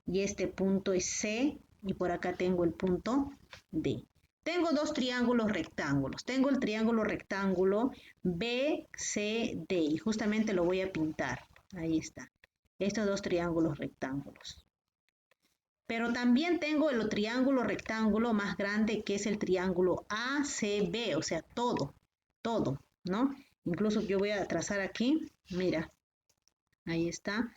y este punto es C y por acá tengo el punto D. Tengo dos triángulos rectángulos. Tengo el triángulo rectángulo BCD y justamente lo voy a pintar. Ahí está. Estos dos triángulos rectángulos. Pero también tengo el triángulo rectángulo más grande que es el triángulo ACB, o sea, todo, ¿no? Incluso yo voy a trazar aquí, mira, ahí está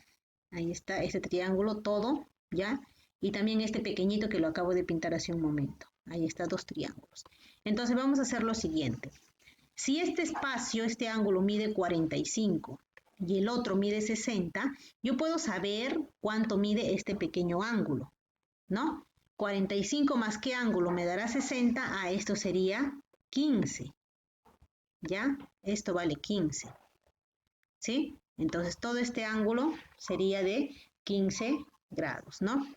este triángulo todo, ¿ya? Y también este pequeñito que lo acabo de pintar hace un momento. Ahí está, dos triángulos. Entonces vamos a hacer lo siguiente. Si este espacio, este ángulo mide 45 y el otro mide 60, yo puedo saber cuánto mide este pequeño ángulo, ¿no? 45 más qué ángulo me dará 60, a esto sería 15, ¿ya? Esto vale 15, ¿sí? Entonces todo este ángulo sería de 15 grados, ¿no?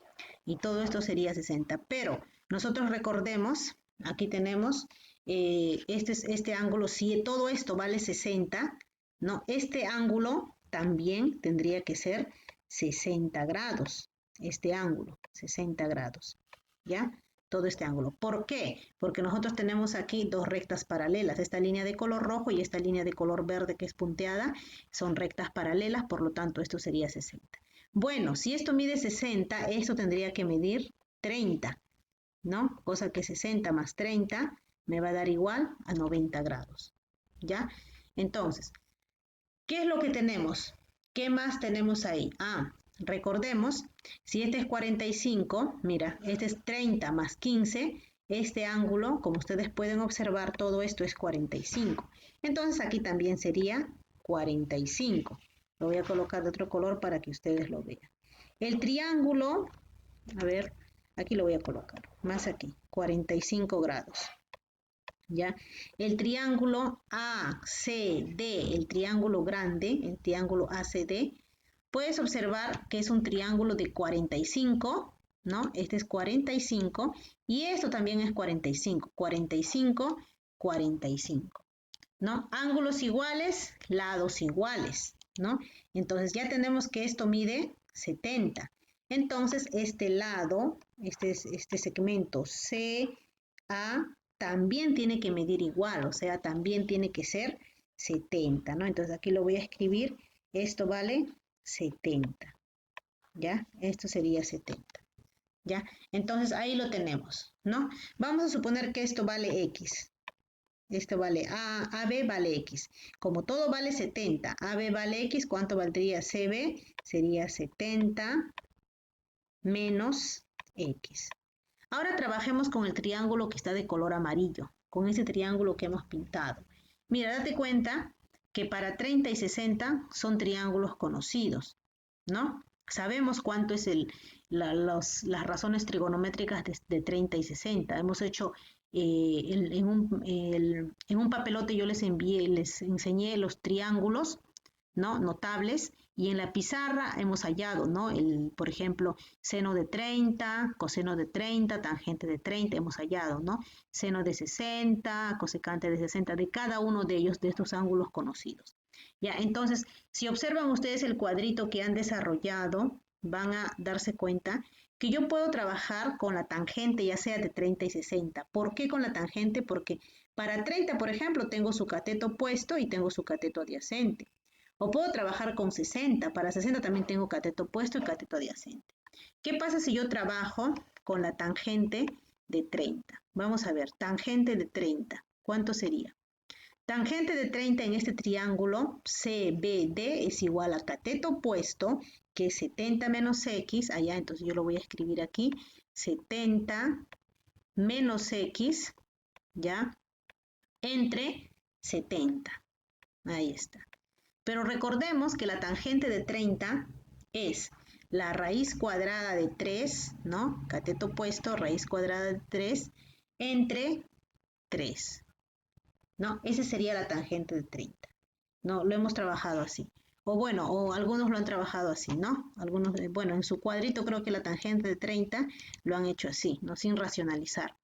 Y todo esto sería 60, pero nosotros recordemos, aquí tenemos, este ángulo, si todo esto vale 60, ¿no? Este ángulo también tendría que ser 60 grados, este ángulo, 60 grados, ¿ya? Todo este ángulo. ¿Por qué? Porque nosotros tenemos aquí dos rectas paralelas, esta línea de color rojo y esta línea de color verde que es punteada, son rectas paralelas, por lo tanto esto sería 60. Bueno, si esto mide 60, esto tendría que medir 30, ¿no? Cosa que 60 más 30 me va a dar igual a 90 grados, ¿ya? Entonces, ¿qué es lo que tenemos? ¿Qué más tenemos ahí? Ah, recordemos, si este es 45, mira, este es 30 más 15, este ángulo, como ustedes pueden observar, todo esto es 45. Entonces aquí también sería 45. Lo voy a colocar de otro color para que ustedes lo vean. El triángulo, a ver, aquí lo voy a colocar, más aquí, 45 grados. ¿Ya? El triángulo ACD, el triángulo grande, el triángulo ACD, puedes observar que es un triángulo de 45, ¿no? Este es 45 y esto también es 45, 45, 45, ¿no? Ángulos iguales, lados iguales, ¿no? Entonces ya tenemos que esto mide 70. Entonces este lado, este segmento CA también tiene que medir igual, o sea, también tiene que ser 70, ¿no? Entonces aquí lo voy a escribir, esto vale 70, ¿ya? Esto sería 70, ¿ya? Entonces ahí lo tenemos, ¿no? Vamos a suponer que esto vale X. Esto vale AB vale X. Como todo vale 70, AB vale X, ¿cuánto valdría CB? Sería 70 menos X. Ahora trabajemos con el triángulo que está de color amarillo, con ese triángulo que hemos pintado. Mira, date cuenta que para 30 y 60 son triángulos conocidos, ¿no? Sabemos cuánto es las razones trigonométricas de 30 y 60. Hemos hecho, en un papelote yo les enseñé los triángulos, ¿no? Notables, y en la pizarra hemos hallado, ¿no? Por ejemplo, seno de 30, coseno de 30, tangente de 30, hemos hallado, ¿no? Seno de 60, cosecante de 60, de cada uno de ellos, de estos ángulos conocidos. Ya, entonces, si observan ustedes el cuadrito que han desarrollado, van a darse cuenta que yo puedo trabajar con la tangente, ya sea de 30 y 60. ¿Por qué con la tangente? Porque para 30, por ejemplo, tengo su cateto opuesto y tengo su cateto adyacente. O puedo trabajar con 60. Para 60 también tengo cateto opuesto y cateto adyacente. ¿Qué pasa si yo trabajo con la tangente de 30? Vamos a ver, tangente de 30. ¿Cuánto sería? Tangente de 30 en este triángulo CBD es igual a cateto opuesto, que es 70 menos X. Allá, entonces yo lo voy a escribir aquí. 70 menos X, ¿ya? Entre 70. Ahí está. Pero recordemos que la tangente de 30 es la raíz cuadrada de 3, ¿no? Cateto opuesto, raíz cuadrada de 3, entre 3. ¿no? Esa sería la tangente de 30, ¿no? Lo hemos trabajado así. O bueno, o algunos lo han trabajado así, ¿no? Algunos, bueno, en su cuadrito creo que la tangente de 30 lo han hecho así, ¿no? Sin racionalizar.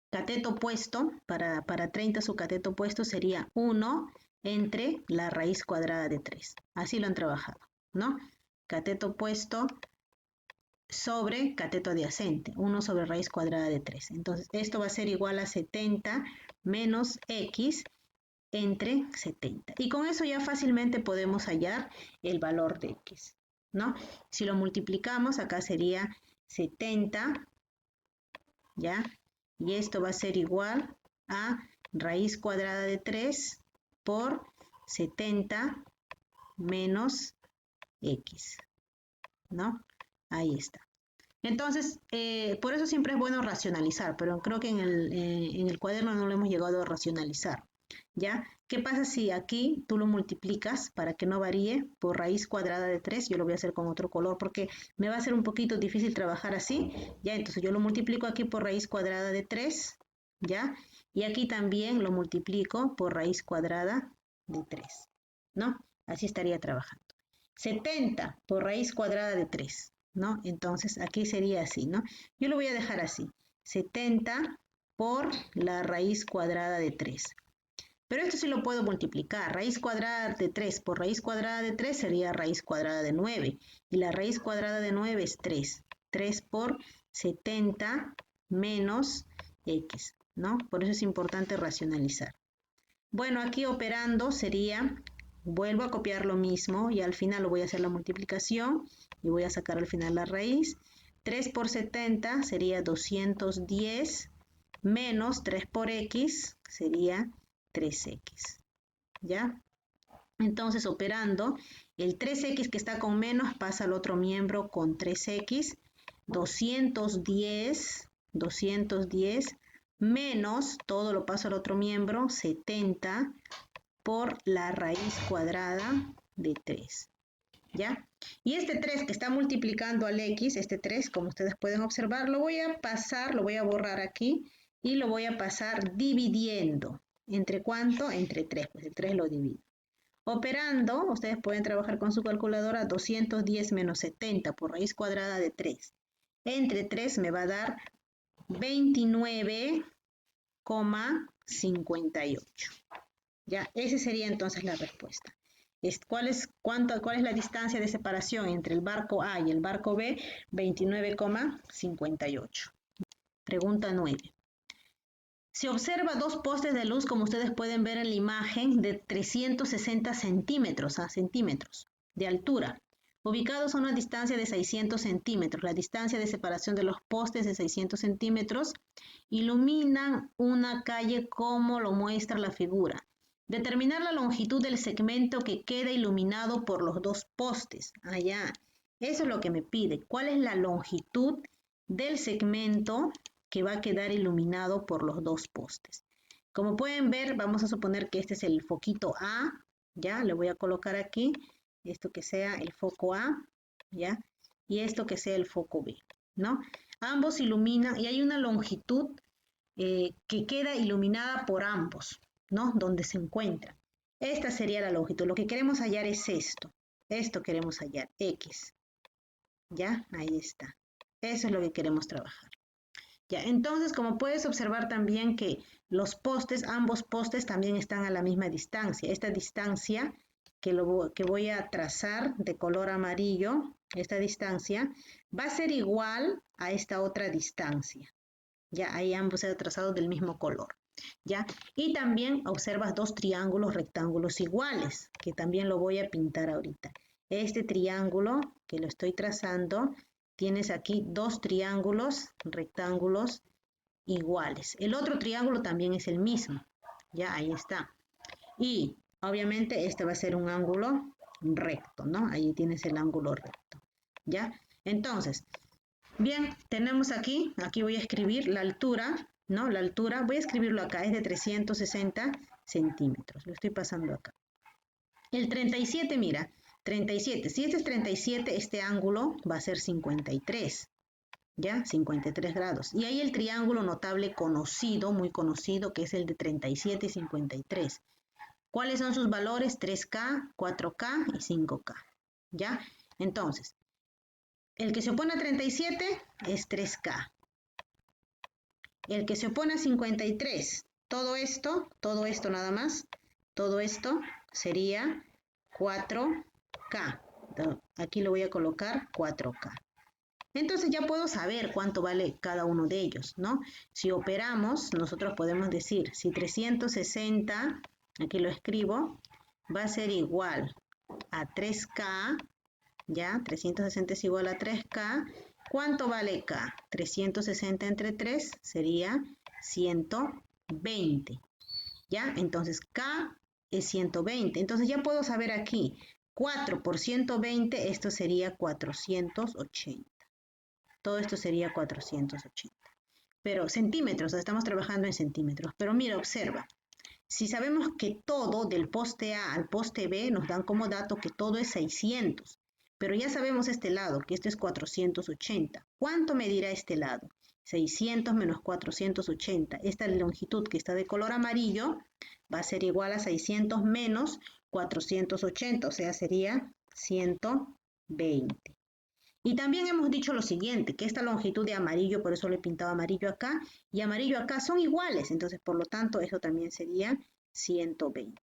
Cateto opuesto, para 30 su cateto opuesto sería 1 entre la raíz cuadrada de 3. Así lo han trabajado, ¿no? Cateto opuesto sobre cateto adyacente, 1 sobre raíz cuadrada de 3. Entonces, esto va a ser igual a 70 menos x entre 70. Y con eso ya fácilmente podemos hallar el valor de x, ¿no? Si lo multiplicamos, acá sería 70, ¿ya? Y esto va a ser igual a raíz cuadrada de 3 por 70 menos x, ¿no? Ahí está. Entonces, por eso siempre es bueno racionalizar, pero creo que en el cuaderno no lo hemos llegado a racionalizar, ¿ya? ¿Qué pasa si aquí tú lo multiplicas para que no varíe por raíz cuadrada de 3? Yo lo voy a hacer con otro color porque me va a ser un poquito difícil trabajar así, ¿ya? Entonces yo lo multiplico aquí por raíz cuadrada de 3, ¿ya? Y aquí también lo multiplico por raíz cuadrada de 3, ¿no? Así estaría trabajando. 70 por raíz cuadrada de 3, ¿no? Entonces aquí sería así, ¿no? Yo lo voy a dejar así, 70 por la raíz cuadrada de 3. Pero esto sí lo puedo multiplicar. Raíz cuadrada de 3 por raíz cuadrada de 3 sería raíz cuadrada de 9. Y la raíz cuadrada de 9 es 3. 3 por 70 menos x, ¿no? Por eso es importante racionalizar. Bueno, aquí operando sería, vuelvo a copiar lo mismo y al final lo voy a hacer la multiplicación y voy a sacar al final la raíz. 3 por 70 sería 210 menos 3 por x sería 3x, ¿ya? Entonces, operando, el 3x que está con menos pasa al otro miembro con 3x, 210 menos, todo lo paso al otro miembro, 70 por la raíz cuadrada de 3, ¿ya? Y este 3 que está multiplicando al x, este 3, como ustedes pueden observar, lo voy a pasar, lo voy a borrar aquí y lo voy a pasar dividiendo. ¿Entre cuánto? Entre 3, pues el 3 lo divido. Operando, ustedes pueden trabajar con su calculadora, 210 menos 70 por raíz cuadrada de 3. Entre 3 me va a dar 29,58. Ya, esa sería entonces la respuesta. ¿Cuál es la distancia de separación entre el barco A y el barco B? 29,58. Pregunta 9. Se observa dos postes de luz, como ustedes pueden ver en la imagen, de 360 centímetros de altura, ubicados a una distancia de 600 centímetros. La distancia de separación de los postes de 600 centímetros iluminan una calle como lo muestra la figura. Determinar la longitud del segmento que queda iluminado por los dos postes. Allá, eso es lo que me pide. ¿Cuál es la longitud del segmento que va a quedar iluminado por los dos postes? Como pueden ver, vamos a suponer que este es el foquito A, ya, le voy a colocar aquí, esto que sea el foco A, ya, y esto que sea el foco B, ¿no? Ambos iluminan y hay una longitud que queda iluminada por ambos, ¿no? Donde se encuentran. Esta sería la longitud. Lo que queremos hallar es esto queremos hallar, X, ¿ya? Ahí está. Eso es lo que queremos trabajar. Ya, entonces, como puedes observar también que los postes, ambos postes también están a la misma distancia. Esta distancia que voy a trazar de color amarillo, esta distancia, va a ser igual a esta otra distancia. Ya, ahí ambos se han trazado del mismo color. ¿Ya? Y también observas dos triángulos rectángulos iguales, que también lo voy a pintar ahorita. Este triángulo que lo estoy trazando, tienes aquí dos triángulos rectángulos iguales. El otro triángulo también es el mismo. Ya, ahí está. Y obviamente este va a ser un ángulo recto, ¿no? Ahí tienes el ángulo recto. ¿Ya? Entonces, bien, tenemos aquí voy a escribir la altura, ¿no? La altura, voy a escribirlo acá, es de 360 centímetros. Lo estoy pasando acá. El 37, mira, 37. Si este es 37, este ángulo va a ser 53. ¿ya? 53 grados. Y hay el triángulo notable conocido, muy conocido, que es el de 37 y 53. ¿Cuáles son sus valores? 3K, 4K y 5K, ¿ya? Entonces, el que se opone a 37 es 3K. El que se opone a 53, todo esto nada más, todo esto sería 4K. Aquí lo voy a colocar 4K. Entonces ya puedo saber cuánto vale cada uno de ellos, ¿no? Si operamos, nosotros podemos decir, si 360, aquí lo escribo, va a ser igual a 3K, ¿ya? 360 es igual a 3K. ¿Cuánto vale K? 360 entre 3 sería 120, ¿ya? Entonces K es 120. Entonces ya puedo saber aquí, 4 por 120, esto sería 480. Todo esto sería 480. Pero centímetros, estamos trabajando en centímetros. Pero mira, observa. Si sabemos que todo del poste A al poste B nos dan como dato que todo es 600. Pero ya sabemos este lado, que esto es 480. ¿Cuánto medirá este lado? 600 menos 480. Esta longitud que está de color amarillo va a ser igual a 600 menos 480, o sea, sería 120. Y también hemos dicho lo siguiente, que esta longitud de amarillo, por eso le he pintado amarillo acá, y amarillo acá son iguales, entonces por lo tanto eso también sería 120,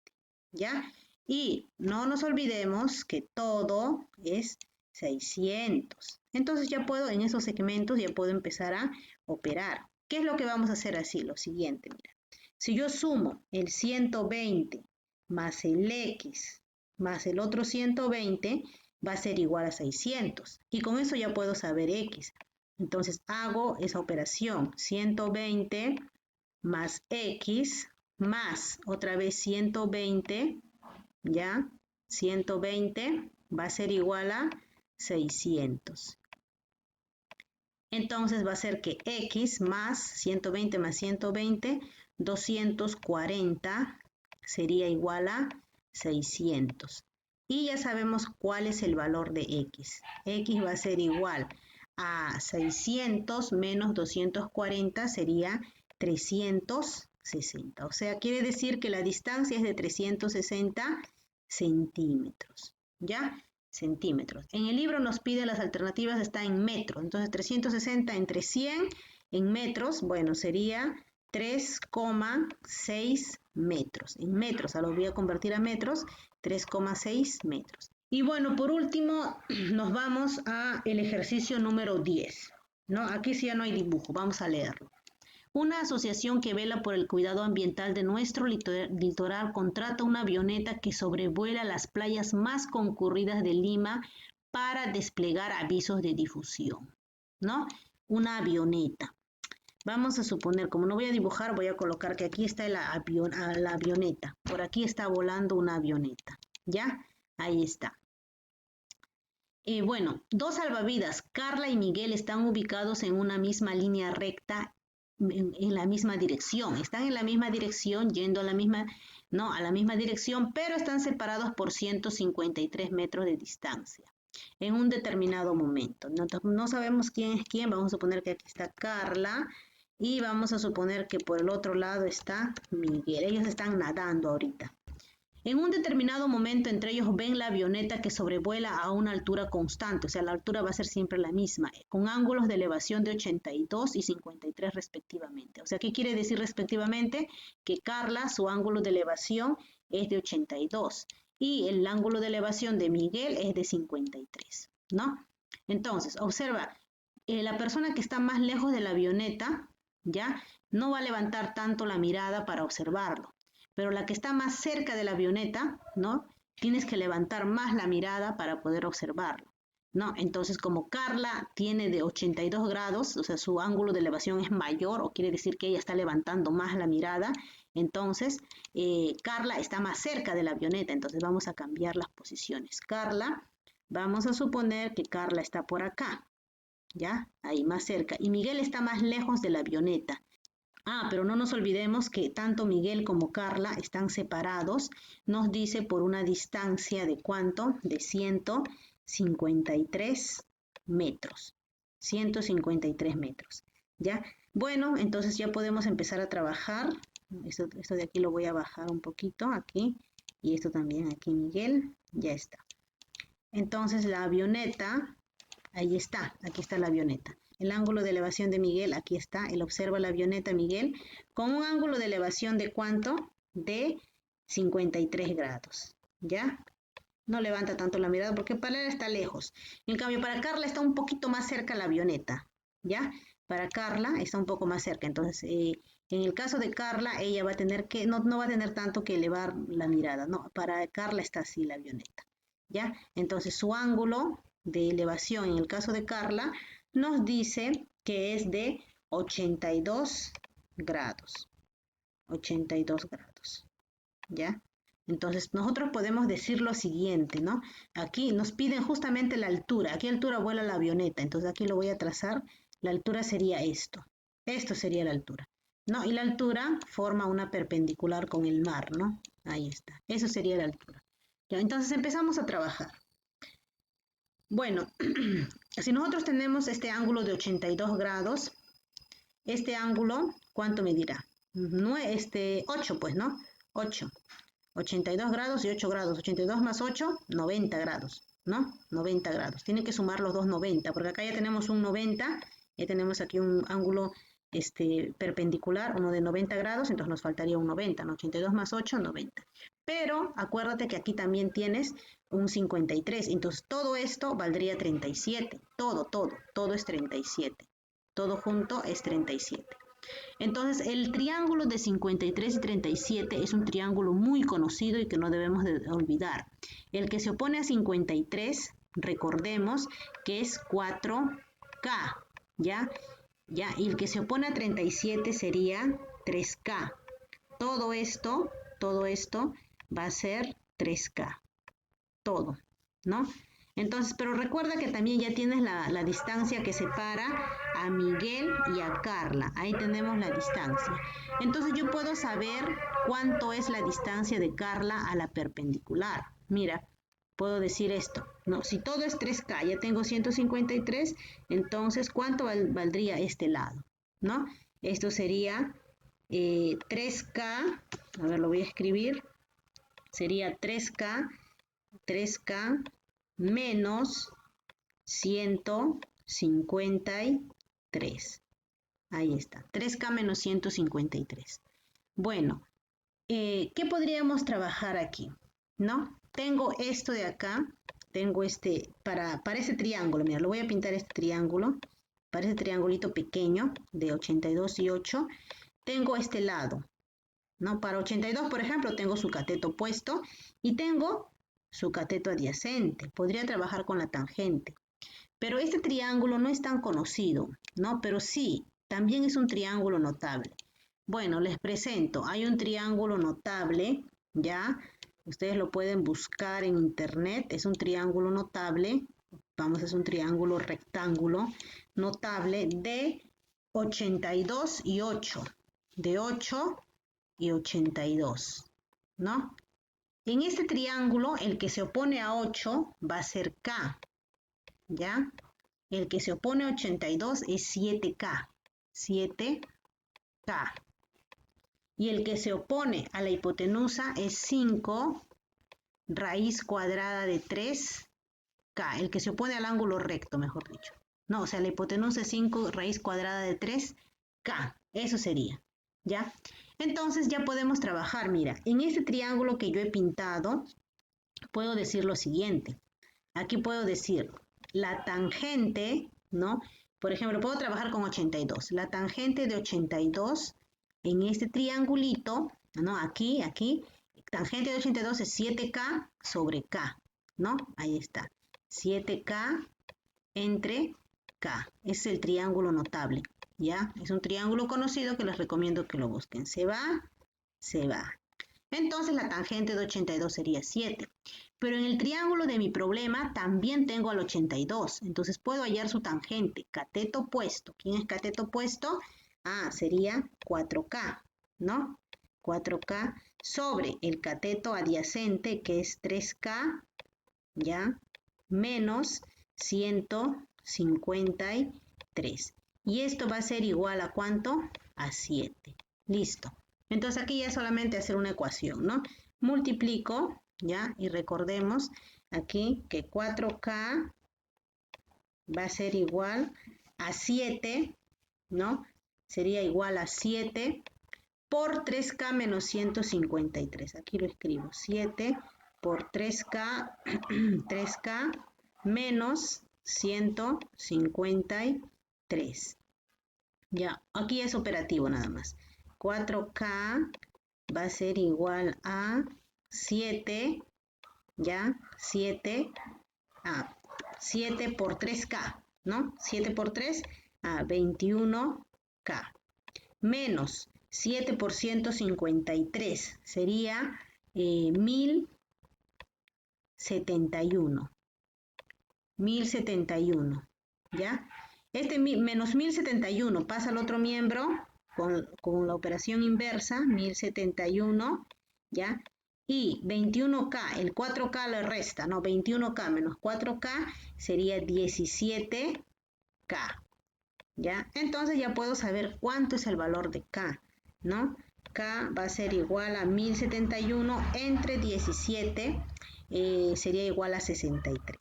¿ya? Y no nos olvidemos que todo es 600. Entonces ya puedo, en esos segmentos, ya puedo empezar a operar. ¿Qué es lo que vamos a hacer así? Lo siguiente, mira. Si yo sumo el 120 más el X más el otro 120, va a ser igual a 600. Y con eso ya puedo saber X. Entonces hago esa operación. 120 más X más otra vez 120, ¿ya? 120 va a ser igual a 600. Entonces va a ser que X más 120 más 120, 240 sería igual a 600. Y ya sabemos cuál es el valor de X. X va a ser igual a 600 menos 240 sería 360. O sea, quiere decir que la distancia es de 360 centímetros. ¿Ya? Centímetros. En el libro nos pide las alternativas, está en metros. Entonces, 360 entre 100 en metros, bueno, sería 3,6 metros. En metros, ahora lo voy a convertir a metros, 3,6 metros. Y bueno, por último, nos vamos a el ejercicio número 10, ¿no? Aquí sí ya no hay dibujo, vamos a leerlo. Una asociación que vela por el cuidado ambiental de nuestro litoral contrata una avioneta que sobrevuela las playas más concurridas de Lima para desplegar avisos de difusión, ¿no? Una avioneta. Vamos a suponer, como no voy a dibujar, voy a colocar que aquí está la avioneta. Por aquí está volando una avioneta, ¿ya? Ahí está. Bueno, dos salvavidas, Carla y Miguel, están ubicados en una misma línea recta, en la misma dirección. Están en la misma dirección, yendo a la misma, no, a la misma dirección, pero están separados por 153 metros de distancia en un determinado momento. No sabemos quién es quién, vamos a suponer que aquí está Carla y vamos a suponer que por el otro lado está Miguel. Ellos están nadando ahorita. En un determinado momento entre ellos ven la avioneta que sobrevuela a una altura constante, o sea, la altura va a ser siempre la misma, con ángulos de elevación de 82 y 53 respectivamente. O sea, ¿qué quiere decir respectivamente? Que Carla, su ángulo de elevación es de 82 y el ángulo de elevación de Miguel es de 53, ¿no? Entonces, observa, la persona que está más lejos de la avioneta, ¿ya? No va a levantar tanto la mirada para observarlo. Pero la que está más cerca de la avioneta, ¿no? Tienes que levantar más la mirada para poder observarlo, ¿no? Entonces, como Carla tiene de 82 grados, o sea, su ángulo de elevación es mayor, o quiere decir que ella está levantando más la mirada, entonces Carla está más cerca de la avioneta, entonces vamos a cambiar las posiciones. Carla, vamos a suponer que Carla está por acá, ¿ya? Ahí más cerca, y Miguel está más lejos de la avioneta. Pero no nos olvidemos que tanto Miguel como Carla están separados, nos dice por una distancia de ¿cuánto? De 153 metros. 153 metros, ¿ya? Bueno, entonces ya podemos empezar a trabajar. Esto de aquí lo voy a bajar un poquito, aquí, y esto también aquí, Miguel, ya está. Entonces la avioneta, ahí está, aquí está la avioneta. El ángulo de elevación de Miguel, aquí está, él observa la avioneta, Miguel, con un ángulo de elevación de ¿cuánto? De 53 grados, ¿ya? No levanta tanto la mirada porque para él está lejos. En cambio, para Carla está un poquito más cerca la avioneta, ¿ya? Para Carla está un poco más cerca. Entonces, en el caso de Carla, ella va a tener que, no va a tener tanto que elevar la mirada, ¿no? Para Carla está así la avioneta, ¿ya? Entonces, su ángulo de elevación en el caso de Carla nos dice que es de 82 grados. 82 grados, ¿ya? Entonces, nosotros podemos decir lo siguiente, ¿no? Aquí nos piden justamente la altura. ¿A qué altura vuela la avioneta? Entonces, aquí lo voy a trazar. La altura sería esto. Esto sería la altura, ¿no? Y la altura forma una perpendicular con el mar, ¿no? Ahí está. Eso sería la altura. Ya, entonces, empezamos a trabajar. Bueno, si nosotros tenemos este ángulo de 82 grados, este ángulo, ¿cuánto medirá? 8, pues, ¿no? 8. 82 grados y 8 grados. 82 más 8, 90 grados, ¿no? 90 grados. Tiene que sumar los dos 90, porque acá ya tenemos un 90, ya tenemos aquí un ángulo perpendicular, uno de 90 grados, entonces nos faltaría un 90, ¿no? 82 más 8, 90. Pero acuérdate que aquí también tienes un 53, entonces todo esto valdría 37. Todo es 37. Todo junto es 37. Entonces, el triángulo de 53 y 37 es un triángulo muy conocido y que no debemos de olvidar. El que se opone a 53, recordemos que es 4K, ¿ya? ¿Ya? Y el que se opone a 37 sería 3K. Todo esto va a ser 3K. Todo, ¿no? Entonces, pero recuerda que también ya tienes la distancia que separa a Miguel y a Carla. Ahí tenemos la distancia. Entonces yo puedo saber cuánto es la distancia de Carla a la perpendicular. Mira, puedo decir esto. No, si todo es 3K, ya tengo 153, entonces ¿cuánto valdría este lado? ¿No? Esto sería 3K, a ver, lo voy a escribir. Sería 3K menos 153. Ahí está, 3K menos 153. Bueno, ¿qué podríamos trabajar aquí? ¿No? Tengo esto de acá, tengo para ese triángulo, mira, lo voy a pintar este triángulo, para ese triangulito pequeño de 82 y 8, tengo este lado, ¿no? Para 82, por ejemplo, tengo su cateto opuesto y tengo su cateto adyacente. Podría trabajar con la tangente. Pero este triángulo no es tan conocido, ¿no? Pero sí, también es un triángulo notable. Bueno, les presento. Hay un triángulo notable, ¿ya? Ustedes lo pueden buscar en internet. Es un triángulo notable. Vamos, es un triángulo rectángulo notable de 82 y 8. De 8 y 82, ¿no? En este triángulo, el que se opone a 8 va a ser K, ¿ya? El que se opone a 82 es 7K, 7K. Y el que se opone a la hipotenusa es 5 raíz cuadrada de 3K. El que se opone al ángulo recto, mejor dicho. No, o sea, la hipotenusa es 5 raíz cuadrada de 3K. Eso sería, ¿ya? Entonces ya podemos trabajar, mira, en este triángulo que yo he pintado, puedo decir lo siguiente. Aquí puedo decir la tangente, ¿no? Por ejemplo, puedo trabajar con 82. La tangente de 82 en este triangulito, ¿no? Aquí, tangente de 82 es 7K sobre K, ¿no? Ahí está. 7K entre K. Es el triángulo notable. ¿Ya? Es un triángulo conocido que les recomiendo que lo busquen. Se va, se va. Entonces la tangente de 82 sería 7. Pero en el triángulo de mi problema también tengo al 82. Entonces puedo hallar su tangente. Cateto opuesto. ¿Quién es cateto opuesto? Ah, sería 4K, ¿no? 4K sobre el cateto adyacente que es 3K, ¿ya? Menos 153. 3. Y esto va a ser igual a ¿cuánto? A 7. Listo. Entonces aquí ya es solamente hacer una ecuación, ¿no? Multiplico, ¿ya? Y recordemos aquí que 4K va a ser igual a 7, ¿no? Sería igual a 7 por 3K menos 153. Aquí lo escribo. 7 por 3K, 3K menos 153. Ya, aquí es operativo nada más. 4K va a ser igual a 7, ¿ya? 7 por 3K, ¿no? 7 por 3 a 21K. Menos 7 por 153 sería 1071. 1071, ¿ya? Este menos 1071 pasa al otro miembro con la operación inversa, 1071, ¿ya? Y 21K, el 4K le resta, no, 21K menos 4K sería 17K, ¿ya? Entonces ya puedo saber cuánto es el valor de K, ¿no? K va a ser igual a 1071 entre 17, sería igual a 63.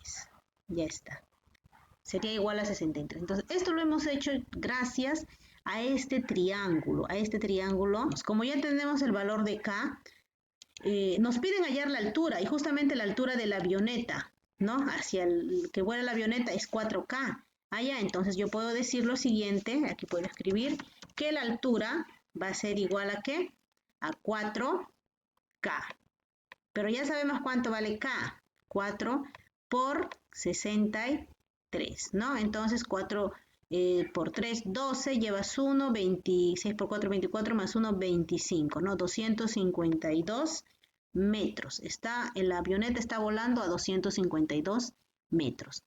Ya está. Sería igual a 63. Entonces, esto lo hemos hecho gracias a este triángulo. Como ya tenemos el valor de K, nos piden hallar la altura, y justamente la altura de la avioneta, ¿no? Hacia el que vuela la avioneta es 4K. Allá, entonces yo puedo decir lo siguiente, aquí puedo escribir, que la altura va a ser igual a ¿qué? A 4K. Pero ya sabemos cuánto vale K. 4 por 63, ¿no? Entonces 4 por 3, 12, llevas 1, 26 por 4, 24, más 1, 25, ¿no? 252 metros. La avioneta está volando a 252 metros.